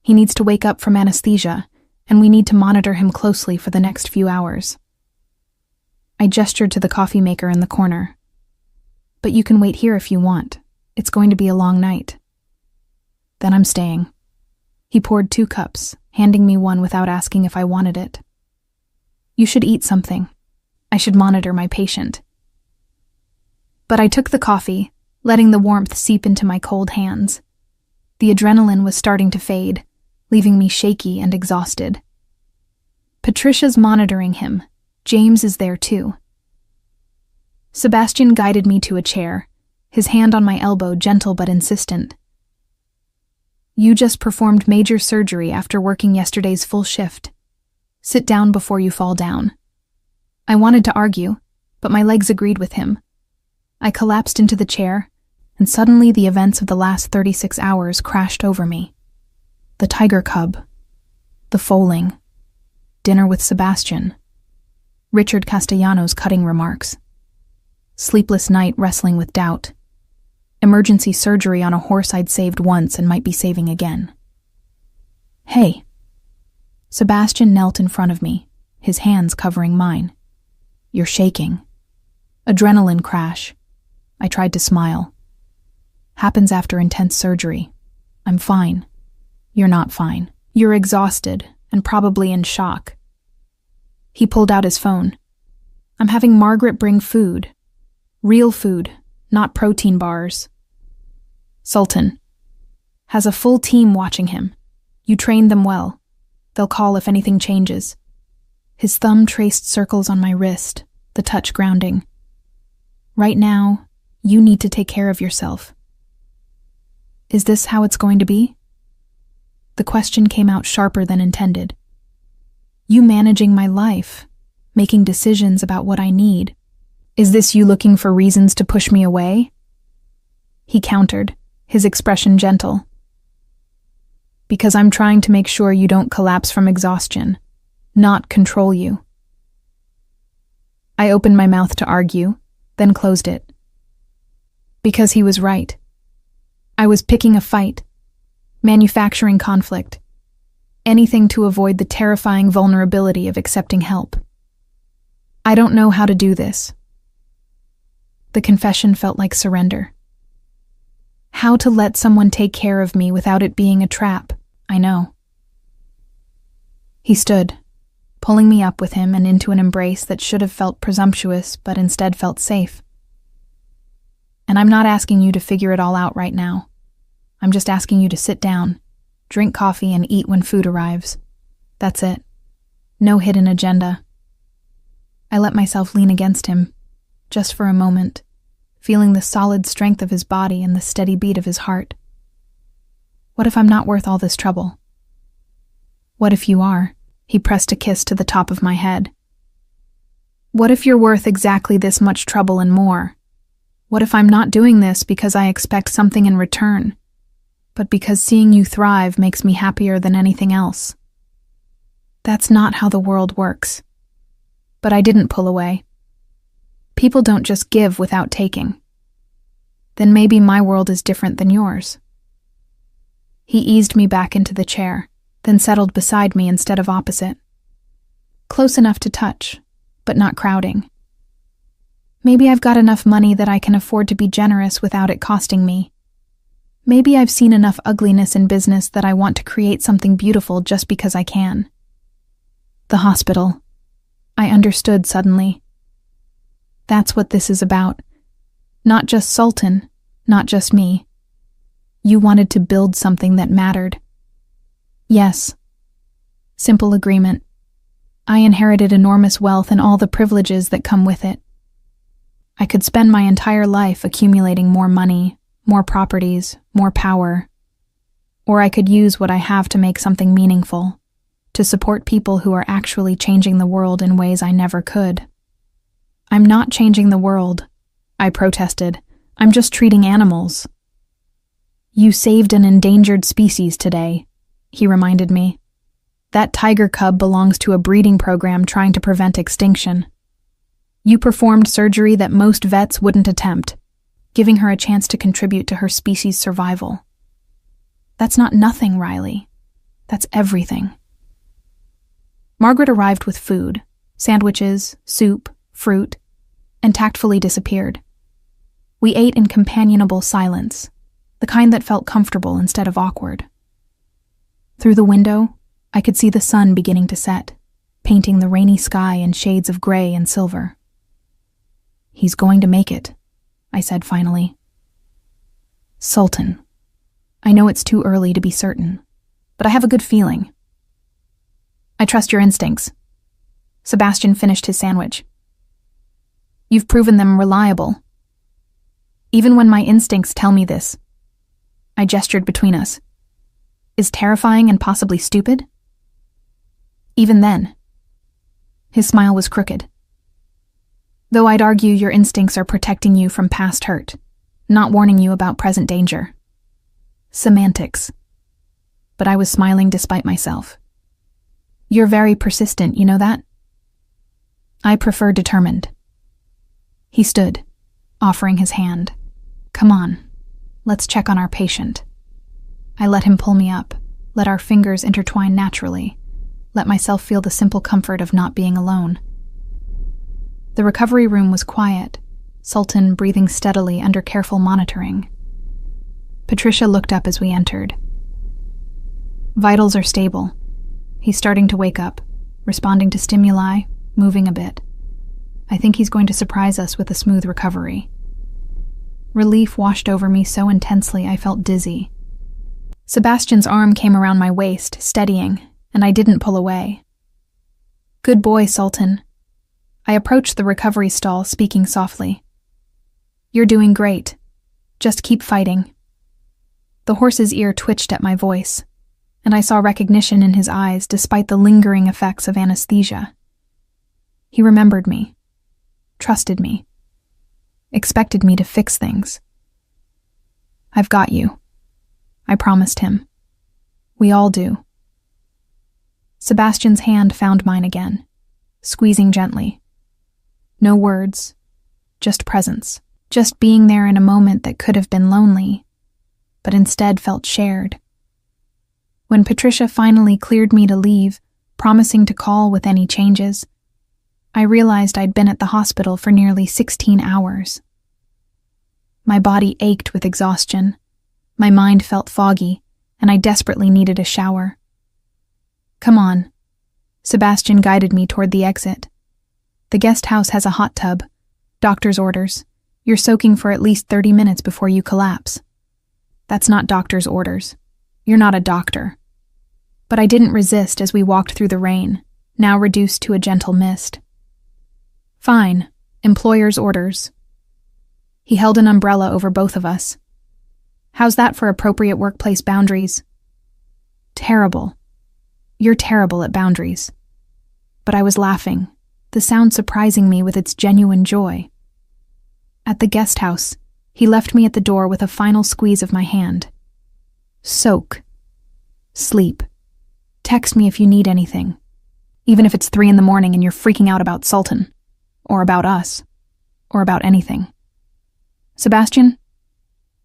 [SPEAKER 1] He needs to wake up from anesthesia, and we need to monitor him closely for the next few hours. I gestured to the coffee maker in the corner. But you can wait here if you want. It's going to be a long night. Then I'm staying. He poured 2 cups, handing me one without asking if I wanted it. You should eat something. I should monitor my patient. But I took the coffee, letting the warmth seep into my cold hands. The adrenaline was starting to fade, leaving me shaky and exhausted. Patricia's monitoring him. James is there too. Sebastian guided me to a chair, his hand on my elbow, gentle but insistent. You just performed major surgery after working yesterday's full shift. Sit down before you fall down. I wanted to argue, but my legs agreed with him. I collapsed into the chair, and suddenly the events of the last 36 hours crashed over me. The tiger cub, the foaling, dinner with Sebastian, Richard Castellanos' cutting remarks, sleepless night wrestling with doubt, emergency surgery on a horse I'd saved once and might be saving again. Hey. Sebastian knelt in front of me, his hands covering mine. You're shaking. Adrenaline crash. I tried to smile. Happens after intense surgery. I'm fine. You're not fine. You're exhausted and probably in shock. He pulled out his phone. I'm having Margaret bring food. Real food, not protein bars. Sultan. Has a full team watching him. You trained them well. They'll call if anything changes. His thumb traced circles on my wrist, the touch grounding. Right now, you need to take care of yourself. Is this how it's going to be? The question came out sharper than intended. You managing my life, making decisions about what I need. Is this you looking for reasons to push me away? He countered, his expression gentle. Because I'm trying to make sure you don't collapse from exhaustion, not control you. I opened my mouth to argue, then closed it. Because he was right. I was picking a fight, manufacturing conflict, anything to avoid the terrifying vulnerability of accepting help. I don't know how to do this. The confession felt like surrender. How to let someone take care of me without it being a trap, I know. He stood, pulling me up with him and into an embrace that should have felt presumptuous but instead felt safe. And I'm not asking you to figure it all out right now. I'm just asking you to sit down, drink coffee, and eat when food arrives. That's it. No hidden agenda. I let myself lean against him, just for a moment, feeling the solid strength of his body and the steady beat of his heart. What if I'm not worth all this trouble? What if you are? He pressed a kiss to the top of my head. What if you're worth exactly this much trouble and more? What if I'm not doing this because I expect something in return, but because seeing you thrive makes me happier than anything else? That's not how the world works. But I didn't pull away. People don't just give without taking. Then maybe my world is different than yours. He eased me back into the chair, then settled beside me instead of opposite. Close enough to touch, but not crowding. Maybe I've got enough money that I can afford to be generous without it costing me. Maybe I've seen enough ugliness in business that I want to create something beautiful just because I can. The hospital. I understood suddenly. That's what this is about. Not just Sultan, not just me. You wanted to build something that mattered. Yes. Simple agreement. I inherited enormous wealth and all the privileges that come with it. I could spend my entire life accumulating more money, more properties, more power. Or I could use what I have to make something meaningful, to support people who are actually changing the world in ways I never could. I'm not changing the world, I protested. I'm just treating animals. You saved an endangered species today, he reminded me. That tiger cub belongs to a breeding program trying to prevent extinction. You performed surgery that most vets wouldn't attempt, giving her a chance to contribute to her species' survival. That's not nothing, Riley. That's everything. Margaret arrived with food, sandwiches, soup, fruit, and tactfully disappeared. We ate in companionable silence, the kind that felt comfortable instead of awkward. Through the window, I could see the sun beginning to set, painting the rainy sky in shades of gray and silver. He's going to make it, I said finally. Sultan. I know it's too early to be certain, but I have a good feeling. I trust your instincts. Sebastian finished his sandwich. You've proven them reliable. Even when my instincts tell me this, I gestured between us, is terrifying and possibly stupid? Even then. His smile was crooked. Though I'd argue your instincts are protecting you from past hurt, not warning you about present danger. Semantics. But I was smiling despite myself. You're very persistent, you know that? I prefer determined. He stood, offering his hand. Come on, let's check on our patient. I let him pull me up, let our fingers intertwine naturally, let myself feel the simple comfort of not being alone. The recovery room was quiet, Sultan breathing steadily under careful monitoring. Patricia looked up as we entered. Vitals are stable. He's starting to wake up, responding to stimuli, moving a bit. I think he's going to surprise us with a smooth recovery. Relief washed over me so intensely I felt dizzy. Sebastian's arm came around my waist, steadying, and I didn't pull away. "Good boy, Sultan." I approached the recovery stall, speaking softly. "You're doing great. Just keep fighting." The horse's ear twitched at my voice, and I saw recognition in his eyes despite the lingering effects of anesthesia. He remembered me, trusted me, expected me to fix things. "I've got you," I promised him. "We all do." Sebastian's hand found mine again, squeezing gently. No words, just presence, just being there in a moment that could have been lonely, but instead felt shared. When Patricia finally cleared me to leave, promising to call with any changes, I realized I'd been at the hospital for nearly 16 hours. My body ached with exhaustion, my mind felt foggy, and I desperately needed a shower. "Come on." Sebastian guided me toward the exit. "The guest house has a hot tub. Doctor's orders. You're soaking for at least 30 minutes before you collapse." "That's not doctor's orders. You're not a doctor." But I didn't resist as we walked through the rain, now reduced to a gentle mist. "Fine. Employer's orders." He held an umbrella over both of us. "How's that for appropriate workplace boundaries?" "Terrible. You're terrible at boundaries." But I was laughing, the sound surprising me with its genuine joy. At the guest house, he left me at the door with a final squeeze of my hand. "Soak. Sleep. Text me if you need anything, even if it's 3 a.m. and you're freaking out about Sultan, or about us, or about anything." "Sebastian?"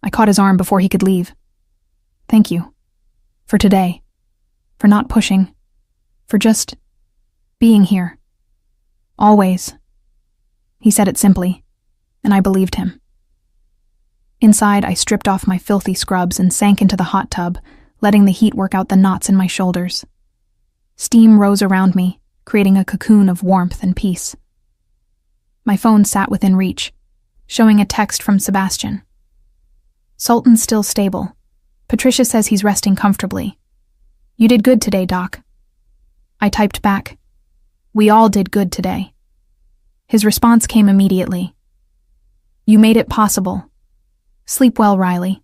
[SPEAKER 1] I caught his arm before he could leave. "Thank you. For today. For not pushing. For just being here. Always." He said it simply, and I believed him. Inside, I stripped off my filthy scrubs and sank into the hot tub, letting the heat work out the knots in my shoulders. Steam rose around me, creating a cocoon of warmth and peace. My phone sat within reach, showing a text from Sebastian. "Sultan's still stable. Patricia says he's resting comfortably. You did good today, Doc." I typed back, "We all did good today." His response came immediately. "You made it possible. Sleep well, Riley."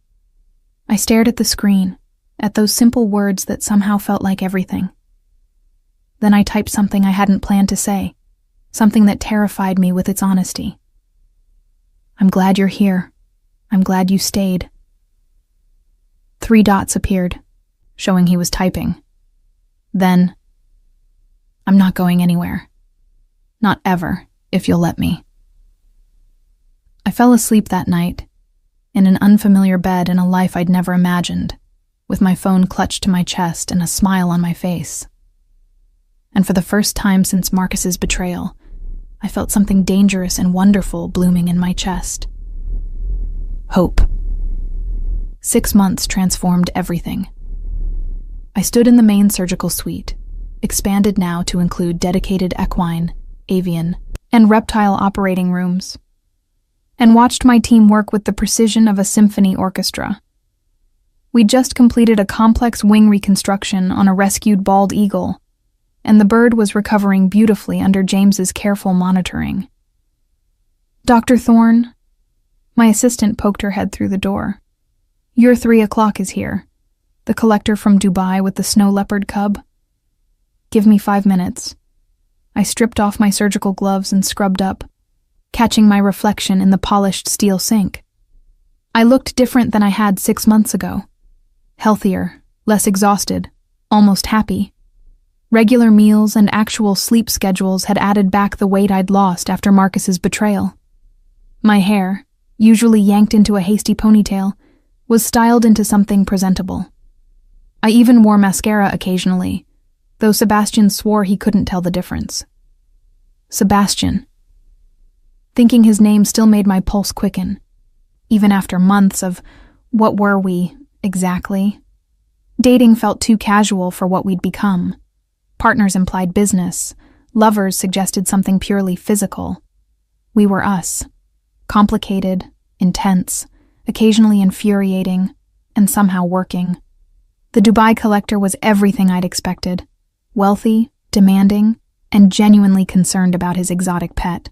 [SPEAKER 1] I stared at the screen, at those simple words that somehow felt like everything. Then I typed something I hadn't planned to say, something that terrified me with its honesty. "I'm glad you're here. I'm glad you stayed." 3 dots appeared, showing he was typing. Then, "I'm not going anywhere. Not ever, if you'll let me." I fell asleep that night, in an unfamiliar bed in a life I'd never imagined, with my phone clutched to my chest and a smile on my face. And for the first time since Marcus's betrayal, I felt something dangerous and wonderful blooming in my chest. Hope. 6 months transformed everything. I stood in the main surgical suite, expanded now to include dedicated equine, avian, and reptile operating rooms, and watched my team work with the precision of a symphony orchestra. We'd just completed a complex wing reconstruction on a rescued bald eagle, and the bird was recovering beautifully under James's careful monitoring. "Dr. Thorne?" My assistant poked her head through the door. "Your 3 o'clock is here. The collector from Dubai with the snow leopard cub." "Give me 5 minutes." I stripped off my surgical gloves and scrubbed up, catching my reflection in the polished steel sink. I looked different than I had 6 months ago. Healthier, less exhausted, almost happy. Regular meals and actual sleep schedules had added back the weight I'd lost after Marcus's betrayal. My hair, usually yanked into a hasty ponytail, was styled into something presentable. I even wore mascara occasionally, though Sebastian swore he couldn't tell the difference. Sebastian. Thinking his name still made my pulse quicken, even after months of what were we, exactly? Dating felt too casual for what we'd become. Partners implied business. Lovers suggested something purely physical. We were us. Complicated, intense, occasionally infuriating, and somehow working. The Dubai collector was everything I'd expected: wealthy, demanding, and genuinely concerned about his exotic pet.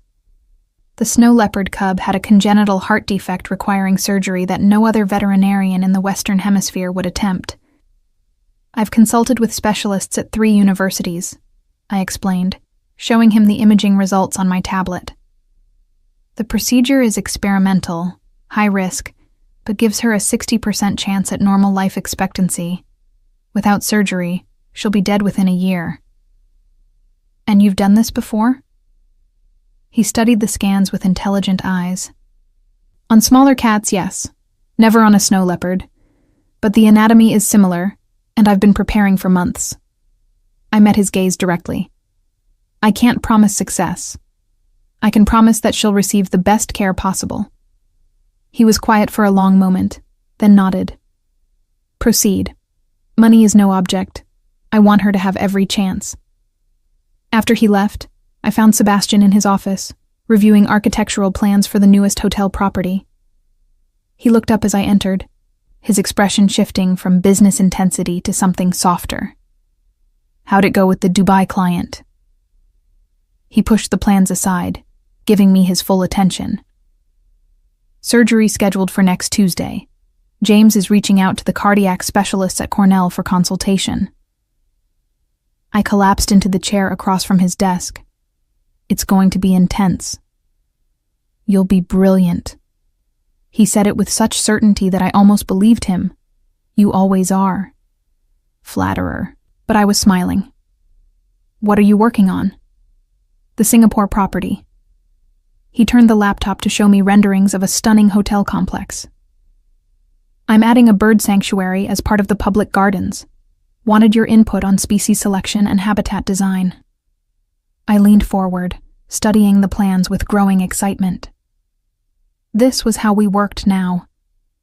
[SPEAKER 1] The snow leopard cub had a congenital heart defect requiring surgery that no other veterinarian in the Western Hemisphere would attempt. I've consulted with specialists at 3 universities, I explained, showing him the imaging results on my tablet. The procedure is experimental, high risk, but gives her a 60% chance at normal life expectancy. Without surgery, she'll be dead within a year. And you've done this before? He studied the scans with intelligent eyes. On smaller cats, yes. Never on a snow leopard. But the anatomy is similar, and I've been preparing for months. I met his gaze directly. I can't promise success. I can promise that she'll receive the best care possible. He was quiet for a long moment, then nodded. Proceed. Money is no object. I want her to have every chance. After he left, I found Sebastian in his office, reviewing architectural plans for the newest hotel property. He looked up as I entered, his expression shifting from business intensity to something softer. How'd it go with the Dubai client? He pushed the plans aside, giving me his full attention. Surgery scheduled for next Tuesday. James is reaching out to the cardiac specialists at Cornell for consultation. I collapsed into the chair across from his desk. It's going to be intense. You'll be brilliant. He said it with such certainty that I almost believed him. You always are. Flatterer, but I was smiling. What are you working on? The Singapore property. He turned the laptop to show me renderings of a stunning hotel complex. I'm adding a bird sanctuary as part of the public gardens. Wanted your input on species selection and habitat design. I leaned forward, studying the plans with growing excitement. This was how we worked now,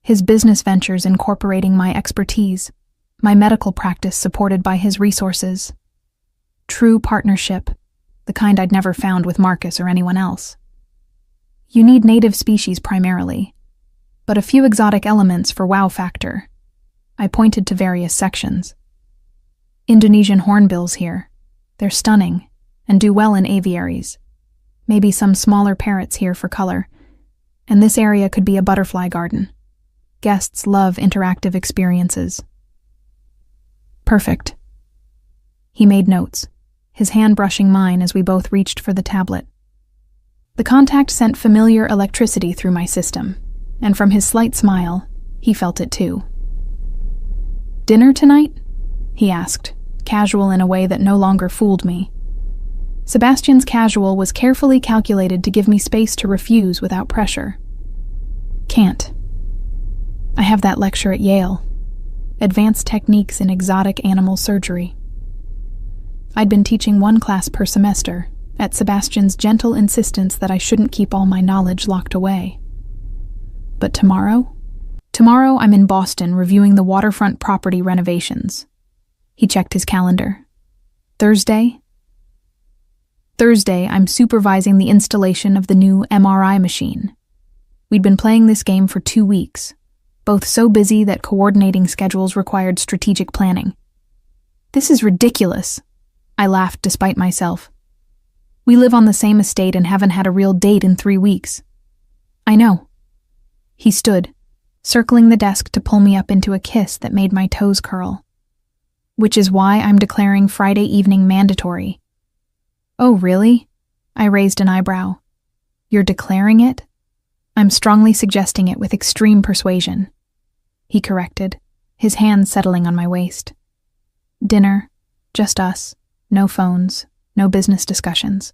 [SPEAKER 1] his business ventures incorporating my expertise, my medical practice supported by his resources. True partnership, the kind I'd never found with Marcus or anyone else. You need native species primarily, but a few exotic elements for wow factor. I pointed to various sections. Indonesian hornbills here. They're stunning and do well in aviaries. Maybe some smaller parrots here for color. And this area could be a butterfly garden. Guests love interactive experiences. Perfect. He made notes, his hand brushing mine as we both reached for the tablet. The contact sent familiar electricity through my system, and from his slight smile, he felt it too. Dinner tonight? He asked, casual in a way that no longer fooled me. Sebastian's casual was carefully calculated to give me space to refuse without pressure. Can't. I have that lecture at Yale. Advanced Techniques in Exotic Animal Surgery. I'd been teaching one class per semester, at Sebastian's gentle insistence that I shouldn't keep all my knowledge locked away. But tomorrow? Tomorrow I'm in Boston reviewing the waterfront property renovations. He checked his calendar. Thursday, I'm supervising the installation of the new MRI machine. We'd been playing this game for 2 weeks, both so busy that coordinating schedules required strategic planning. This is ridiculous. I laughed despite myself. We live on the same estate and haven't had a real date in 3 weeks. I know. He stood, circling the desk to pull me up into a kiss that made my toes curl. Which is why I'm declaring Friday evening mandatory. Oh, really? I raised an eyebrow. You're declaring it? I'm strongly suggesting it with extreme persuasion. He corrected, his hand settling on my waist. Dinner, just us, no phones, no business discussions.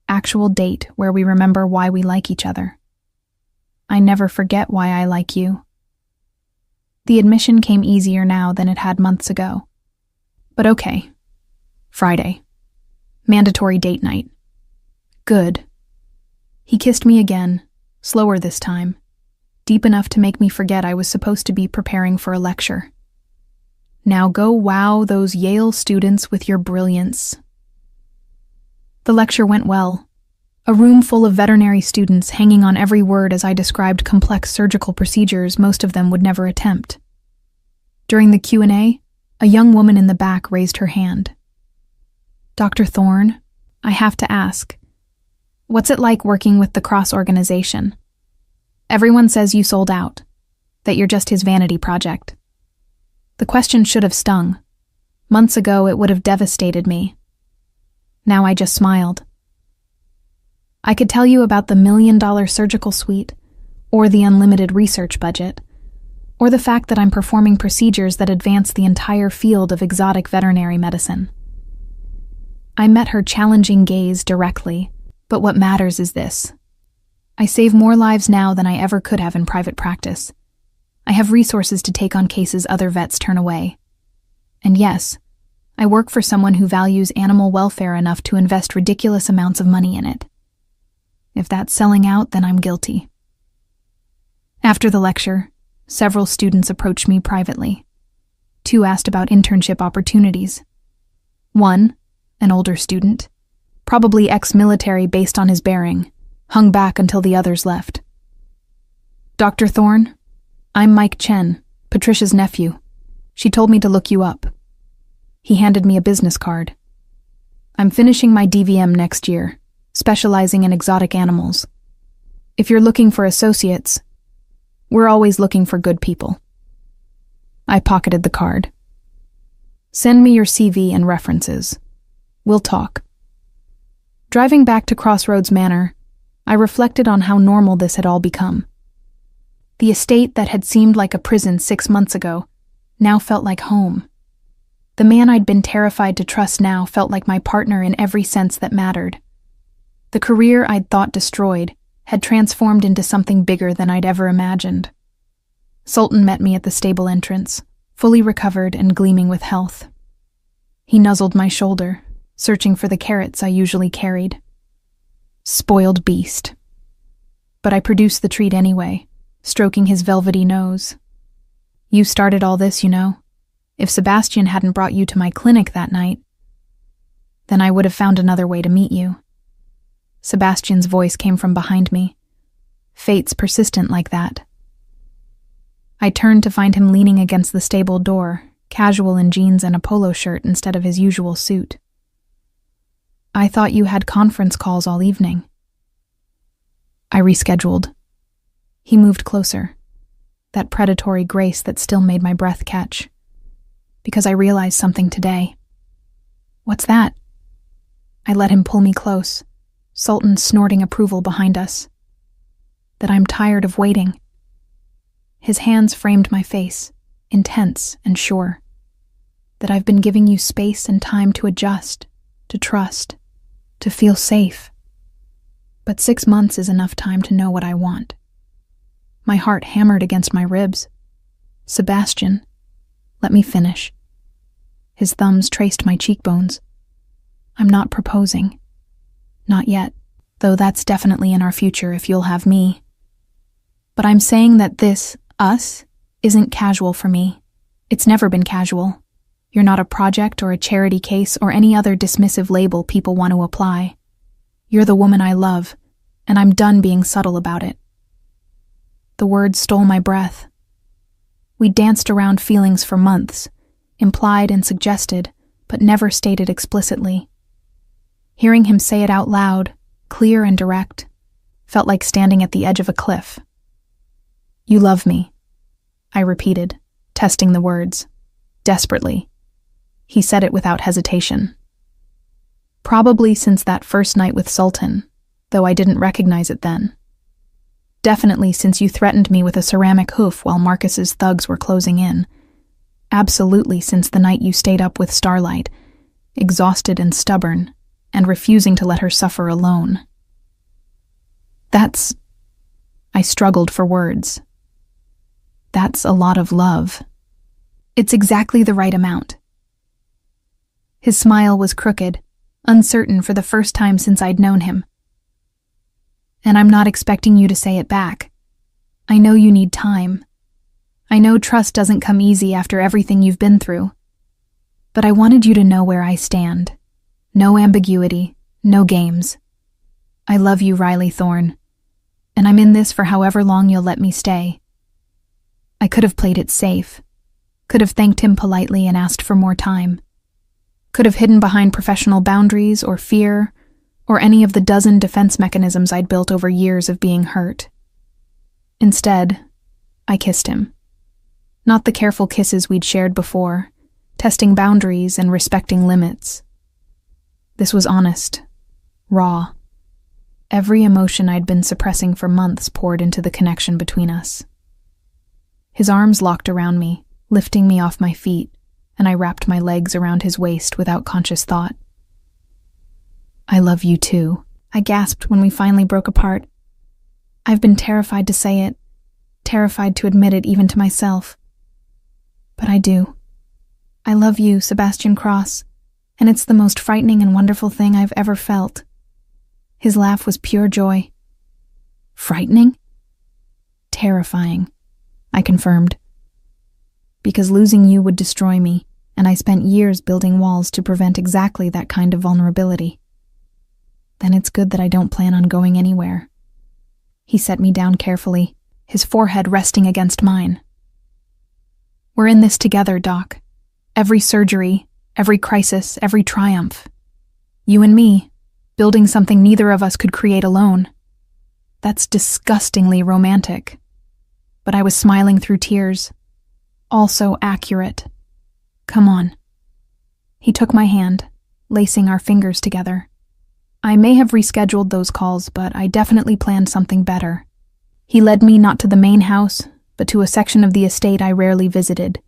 [SPEAKER 1] Actual date where we remember why we like each other. I never forget why I like you. The admission came easier now than it had months ago. But okay. Friday. Mandatory date night. Good. He kissed me again, slower this time, deep enough to make me forget I was supposed to be preparing for a lecture. Now go wow those Yale students with your brilliance. The lecture went well. A room full of veterinary students hanging on every word as I described complex surgical procedures most of them would never attempt. During the Q&A, a young woman in the back raised her hand. "Dr. Thorne, I have to ask, what's it like working with the Cross organization? Everyone says you sold out, that you're just his vanity project." The question should have stung. Months ago, it would have devastated me. Now I just smiled. I could tell you about the $1 million surgical suite, or the unlimited research budget, or the fact that I'm performing procedures that advance the entire field of exotic veterinary medicine. I met her challenging gaze directly, but what matters is this. I save more lives now than I ever could have in private practice. I have resources to take on cases other vets turn away. And yes, I work for someone who values animal welfare enough to invest ridiculous amounts of money in it. If that's selling out, then I'm guilty. After the lecture, several students approached me privately. 2 asked about internship opportunities. One, an older student, probably ex-military based on his bearing, hung back until the others left. "Dr. Thorne, I'm Mike Chen, Patricia's nephew. She told me to look you up." He handed me a business card. "I'm finishing my DVM next year, specializing in exotic animals. If you're looking for associates, we're always looking for good people." I pocketed the card. "Send me your CV and references. We'll talk." Driving back to Crossroads Manor, I reflected on how normal this had all become. The estate that had seemed like a prison 6 months ago now felt like home. The man I'd been terrified to trust now felt like my partner in every sense that mattered. The career I'd thought destroyed had transformed into something bigger than I'd ever imagined. Sultan met me at the stable entrance, fully recovered and gleaming with health. He nuzzled my shoulder, searching for the carrots I usually carried. Spoiled beast. But I produced the treat anyway, stroking his velvety nose. "You started all this, you know. If Sebastian hadn't brought you to my clinic that night, then I would have found another way to meet you." Sebastian's voice came from behind me. Fate's persistent like that. I turned to find him leaning against the stable door, casual in jeans and a polo shirt instead of his usual suit. "I thought you had conference calls all evening." I rescheduled. He moved closer, that predatory grace that still made my breath catch. "Because I realized something today." "What's that?" I let him pull me close, Sultan snorting approval behind us. "That I'm tired of waiting." His hands framed my face, intense and sure. "That I've been giving you space and time to adjust, to trust, to feel safe. But 6 months is enough time to know what I want." My heart hammered against my ribs. "Sebastian, let me finish." His thumbs traced my cheekbones. "I'm not proposing. Not yet, though that's definitely in our future if you'll have me. But I'm saying that this, us, isn't casual for me. It's never been casual. You're not a project or a charity case or any other dismissive label people want to apply. You're the woman I love, and I'm done being subtle about it." The words stole my breath. We danced around feelings for months, implied and suggested, but never stated explicitly. Hearing him say it out loud, clear and direct, felt like standing at the edge of a cliff. "You love me," I repeated, testing the words, desperately. He said it without hesitation. Probably since that first night with Sultan, though I didn't recognize it then. Definitely since you threatened me with a ceramic hoof while Marcus's thugs were closing in. Absolutely since the night you stayed up with Starlight, exhausted and stubborn, and refusing to let her suffer alone. I struggled for words. That's a lot of love. It's exactly the right amount. His smile was crooked, uncertain for the first time since I'd known him. And I'm not expecting you to say it back. I know you need time. I know trust doesn't come easy after everything you've been through. But I wanted you to know where I stand. No ambiguity, no games. I love you, Riley Thorne, and I'm in this for however long you'll let me stay. I could have played it safe, could have thanked him politely and asked for more time, could have hidden behind professional boundaries or fear, or any of the dozen defense mechanisms I'd built over years of being hurt. Instead, I kissed him. Not the careful kisses we'd shared before, testing boundaries and respecting limits. This was honest, raw. Every emotion I'd been suppressing for months poured into the connection between us. His arms locked around me, lifting me off my feet, and I wrapped my legs around his waist without conscious thought. I love you too, I gasped when we finally broke apart. I've been terrified to say it, terrified to admit it even to myself. But I do. I love you, Sebastian Cross, and it's the most frightening and wonderful thing I've ever felt. His laugh was pure joy. Frightening? Terrifying, I confirmed. Because losing you would destroy me, and I spent years building walls to prevent exactly that kind of vulnerability. Then it's good that I don't plan on going anywhere. He set me down carefully, his forehead resting against mine. We're in this together, Doc. Every surgery, every crisis, every triumph. You and me, building something neither of us could create alone. That's disgustingly romantic. But I was smiling through tears. Also accurate. Come on. He took my hand, lacing our fingers together. I may have rescheduled those calls, but I definitely planned something better. He led me not to the main house, but to a section of the estate I rarely visited.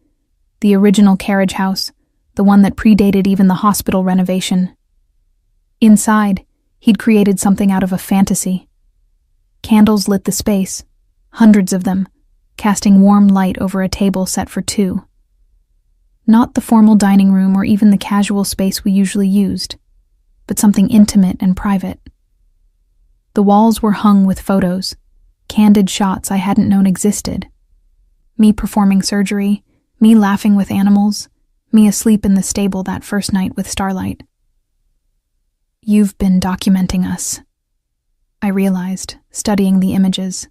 [SPEAKER 1] The original carriage house, the one that predated even the hospital renovation. Inside, he'd created something out of a fantasy. Candles lit the space, hundreds of them, casting warm light over a table set for two. Not the formal dining room or even the casual space we usually used, but something intimate and private. The walls were hung with photos, candid shots I hadn't known existed. Me performing surgery, me laughing with animals, me asleep in the stable that first night with Starlight. You've been documenting us, I realized, studying the images.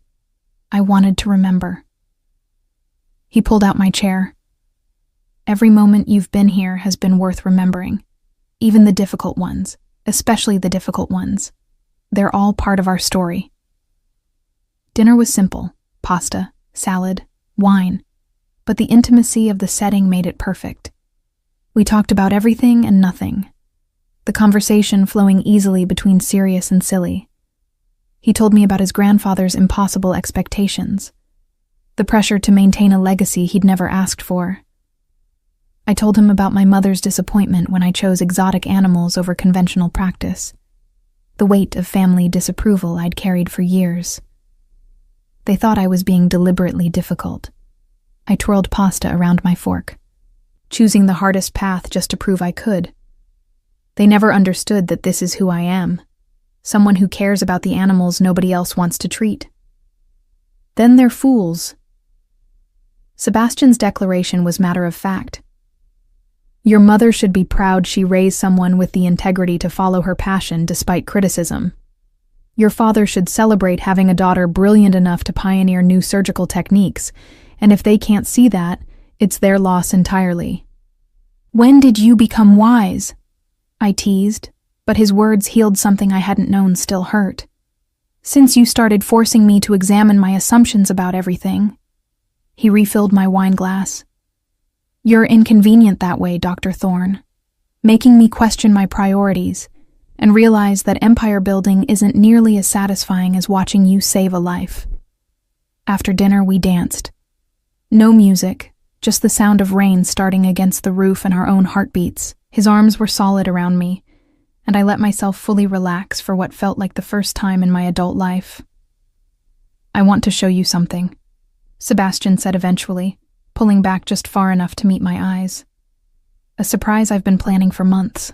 [SPEAKER 1] I wanted to remember. He pulled out my chair. Every moment you've been here has been worth remembering, even the difficult ones, especially the difficult ones. They're all part of our story. Dinner was simple, pasta, salad, wine, but the intimacy of the setting made it perfect. We talked about everything and nothing, the conversation flowing easily between serious and silly. He told me about his grandfather's impossible expectations, the pressure to maintain a legacy he'd never asked for. I told him about my mother's disappointment when I chose exotic animals over conventional practice, the weight of family disapproval I'd carried for years. They thought I was being deliberately difficult. I twirled pasta around my fork, choosing the hardest path just to prove I could. They never understood that this is who I am, someone who cares about the animals nobody else wants to treat. Then they're fools. Sebastian's declaration was matter of fact. Your mother should be proud she raised someone with the integrity to follow her passion despite criticism. Your father should celebrate having a daughter brilliant enough to pioneer new surgical techniques, and if they can't see that, it's their loss entirely. When did you become wise? I teased, but his words healed something I hadn't known still hurt. Since you started forcing me to examine my assumptions about everything. He refilled my wine glass. You're inconvenient that way, Dr. Thorne, making me question my priorities and realize that empire building isn't nearly as satisfying as watching you save a life. After dinner, we danced. No music, just the sound of rain starting against the roof and our own heartbeats. His arms were solid around me, and I let myself fully relax for what felt like the first time in my adult life. I want to show you something, Sebastian said eventually, pulling back just far enough to meet my eyes. A surprise I've been planning for months.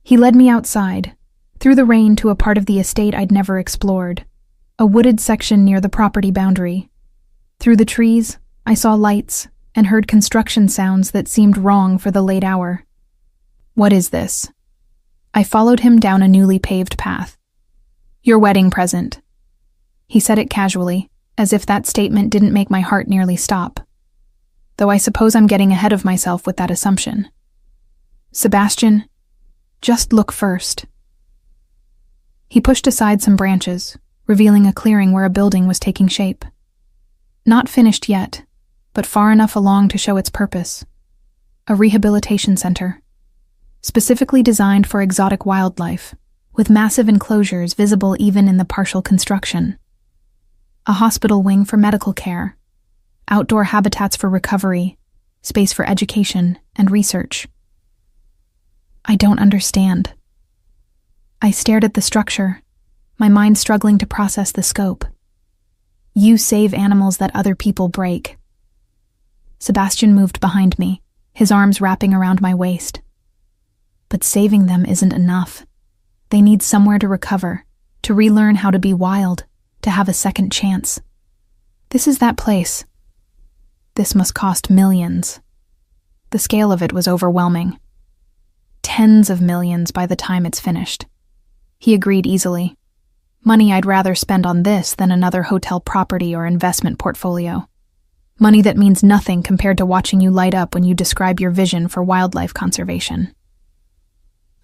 [SPEAKER 1] He led me outside, through the rain to a part of the estate I'd never explored, a wooded section near the property boundary. Through the trees, I saw lights and heard construction sounds that seemed wrong for the late hour. What is this? I followed him down a newly paved path, Your wedding present. He said it casually, as if that statement didn't make my heart nearly stop. Though I suppose I'm getting ahead of myself with that assumption. Sebastian, just look first. He pushed aside some branches, revealing a clearing where a building was taking shape. Not finished yet, but far enough along to show its purpose. A rehabilitation center, specifically designed for exotic wildlife, with massive enclosures visible even in the partial construction. A hospital wing for medical care, outdoor habitats for recovery, space for education and research. I don't understand. I stared at the structure, my mind struggling to process the scope. You save animals that other people break. Sebastian moved behind me, his arms wrapping around my waist. But saving them isn't enough. They need somewhere to recover, to relearn how to be wild, to have a second chance. This is that place. This must cost millions. The scale of it was overwhelming. Tens of millions by the time it's finished. He agreed easily. Money I'd rather spend on this than another hotel property or investment portfolio. Money that means nothing compared to watching you light up when you describe your vision for wildlife conservation.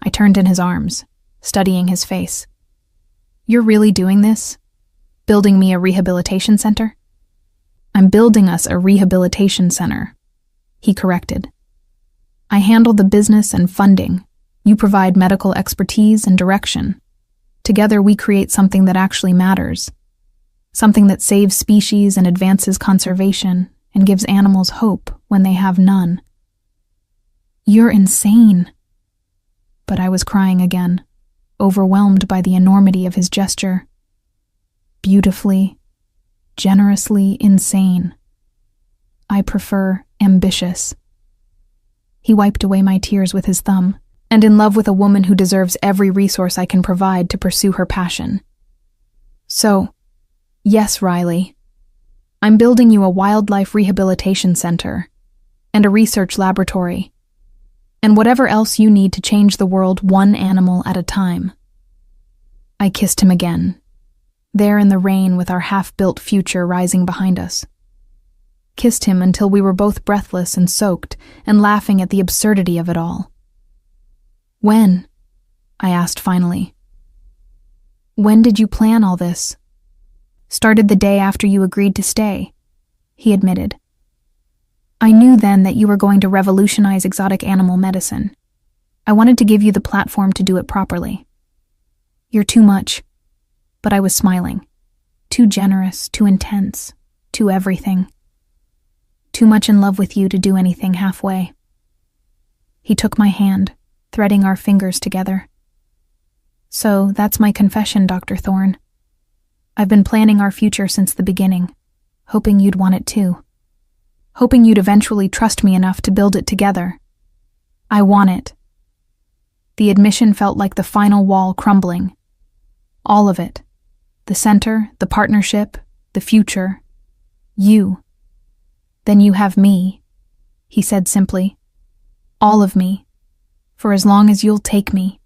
[SPEAKER 1] I turned in his arms, studying his face. You're really doing this? Building me a rehabilitation center? I'm building us a rehabilitation center, he corrected. I handle the business and funding. You provide medical expertise and direction. Together we create something that actually matters. Something that saves species and advances conservation and gives animals hope when they have none. You're insane. But I was crying again, overwhelmed by the enormity of his gesture. Beautifully, generously insane. I prefer ambitious. He wiped away my tears with his thumb, and in love with a woman who deserves every resource I can provide to pursue her passion. So, yes, Riley. I'm building you a wildlife rehabilitation center and a research laboratory, and whatever else you need to change the world one animal at a time. I kissed him again, there in the rain with our half-built future rising behind us. Kissed him until we were both breathless and soaked and laughing at the absurdity of it all. When? I asked finally. When did you plan all this? Started the day after you agreed to stay, he admitted. I knew then that you were going to revolutionize exotic animal medicine. I wanted to give you the platform to do it properly. You're too much. But I was smiling. Too generous, too intense, too everything. Too much in love with you to do anything halfway. He took my hand, threading our fingers together. So that's my confession, Dr. Thorne. I've been planning our future since the beginning, hoping you'd want it too. Hoping you'd eventually trust me enough to build it together. I want it. The admission felt like the final wall crumbling. All of it. The center, the partnership, the future. You. Then you have me, he said simply. All of me. For as long as you'll take me.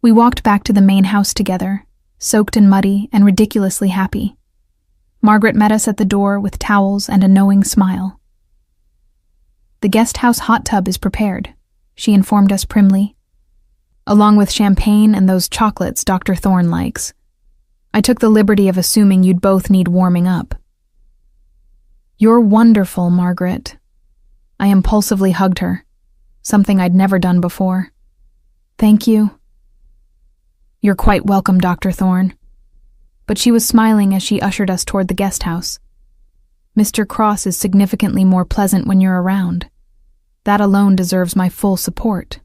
[SPEAKER 1] We walked back to the main house together, soaked and muddy and ridiculously happy. Margaret met us at the door with towels and a knowing smile. The guest house hot tub is prepared, she informed us primly, along with champagne and those chocolates Dr. Thorne likes. I took the liberty of assuming you'd both need warming up. You're wonderful, Margaret. I impulsively hugged her, something I'd never done before. Thank you. You're quite welcome, Dr. Thorne. But she was smiling as she ushered us toward the guest house. Mr. Cross is significantly more pleasant when you're around. That alone deserves my full support.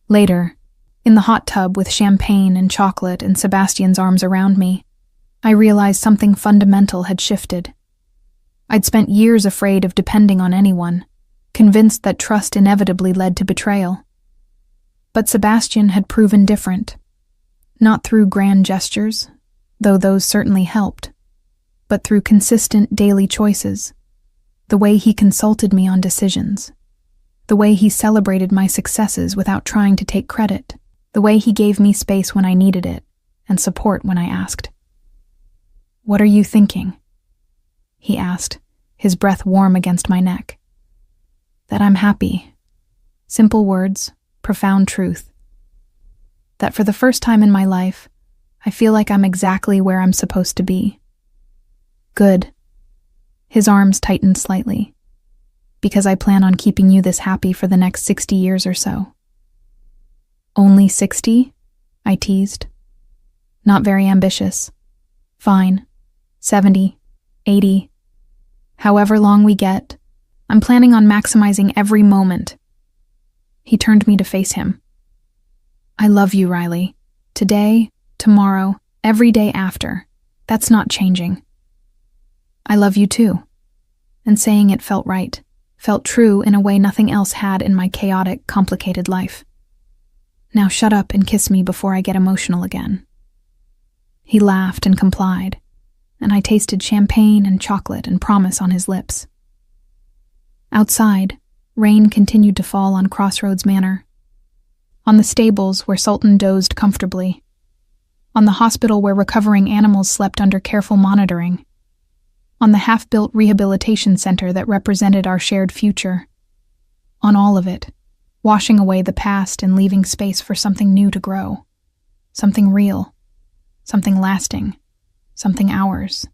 [SPEAKER 1] Later, in the hot tub with champagne and chocolate and Sebastian's arms around me, I realized something fundamental had shifted. I'd spent years afraid of depending on anyone, convinced that trust inevitably led to betrayal. But Sebastian had proven different. Not through grand gestures, though those certainly helped, but through consistent daily choices. The way he consulted me on decisions. The way he celebrated my successes without trying to take credit. The way he gave me space when I needed it, and support when I asked. "What are you thinking?" he asked, his breath warm against my neck. That I'm happy. Simple words, profound truth. That for the first time in my life, I feel like I'm exactly where I'm supposed to be. Good. His arms tightened slightly. Because I plan on keeping you this happy for the next 60 years or so. Only 60? I teased. Not very ambitious. Fine. 70, 80. However long we get, I'm planning on maximizing every moment. He turned me to face him. I love you, Riley. Today, tomorrow, every day after. That's not changing. I love you too. And saying it felt right, felt true in a way nothing else had in my chaotic, complicated life. Now shut up and kiss me before I get emotional again. He laughed and complied, and I tasted champagne and chocolate and promise on his lips. Outside, rain continued to fall on Crossroads Manor. On the stables where Sultan dozed comfortably. On the hospital where recovering animals slept under careful monitoring. On the half-built rehabilitation center that represented our shared future. On all of it, washing away the past and leaving space for something new to grow. Something real. Something lasting. Something ours.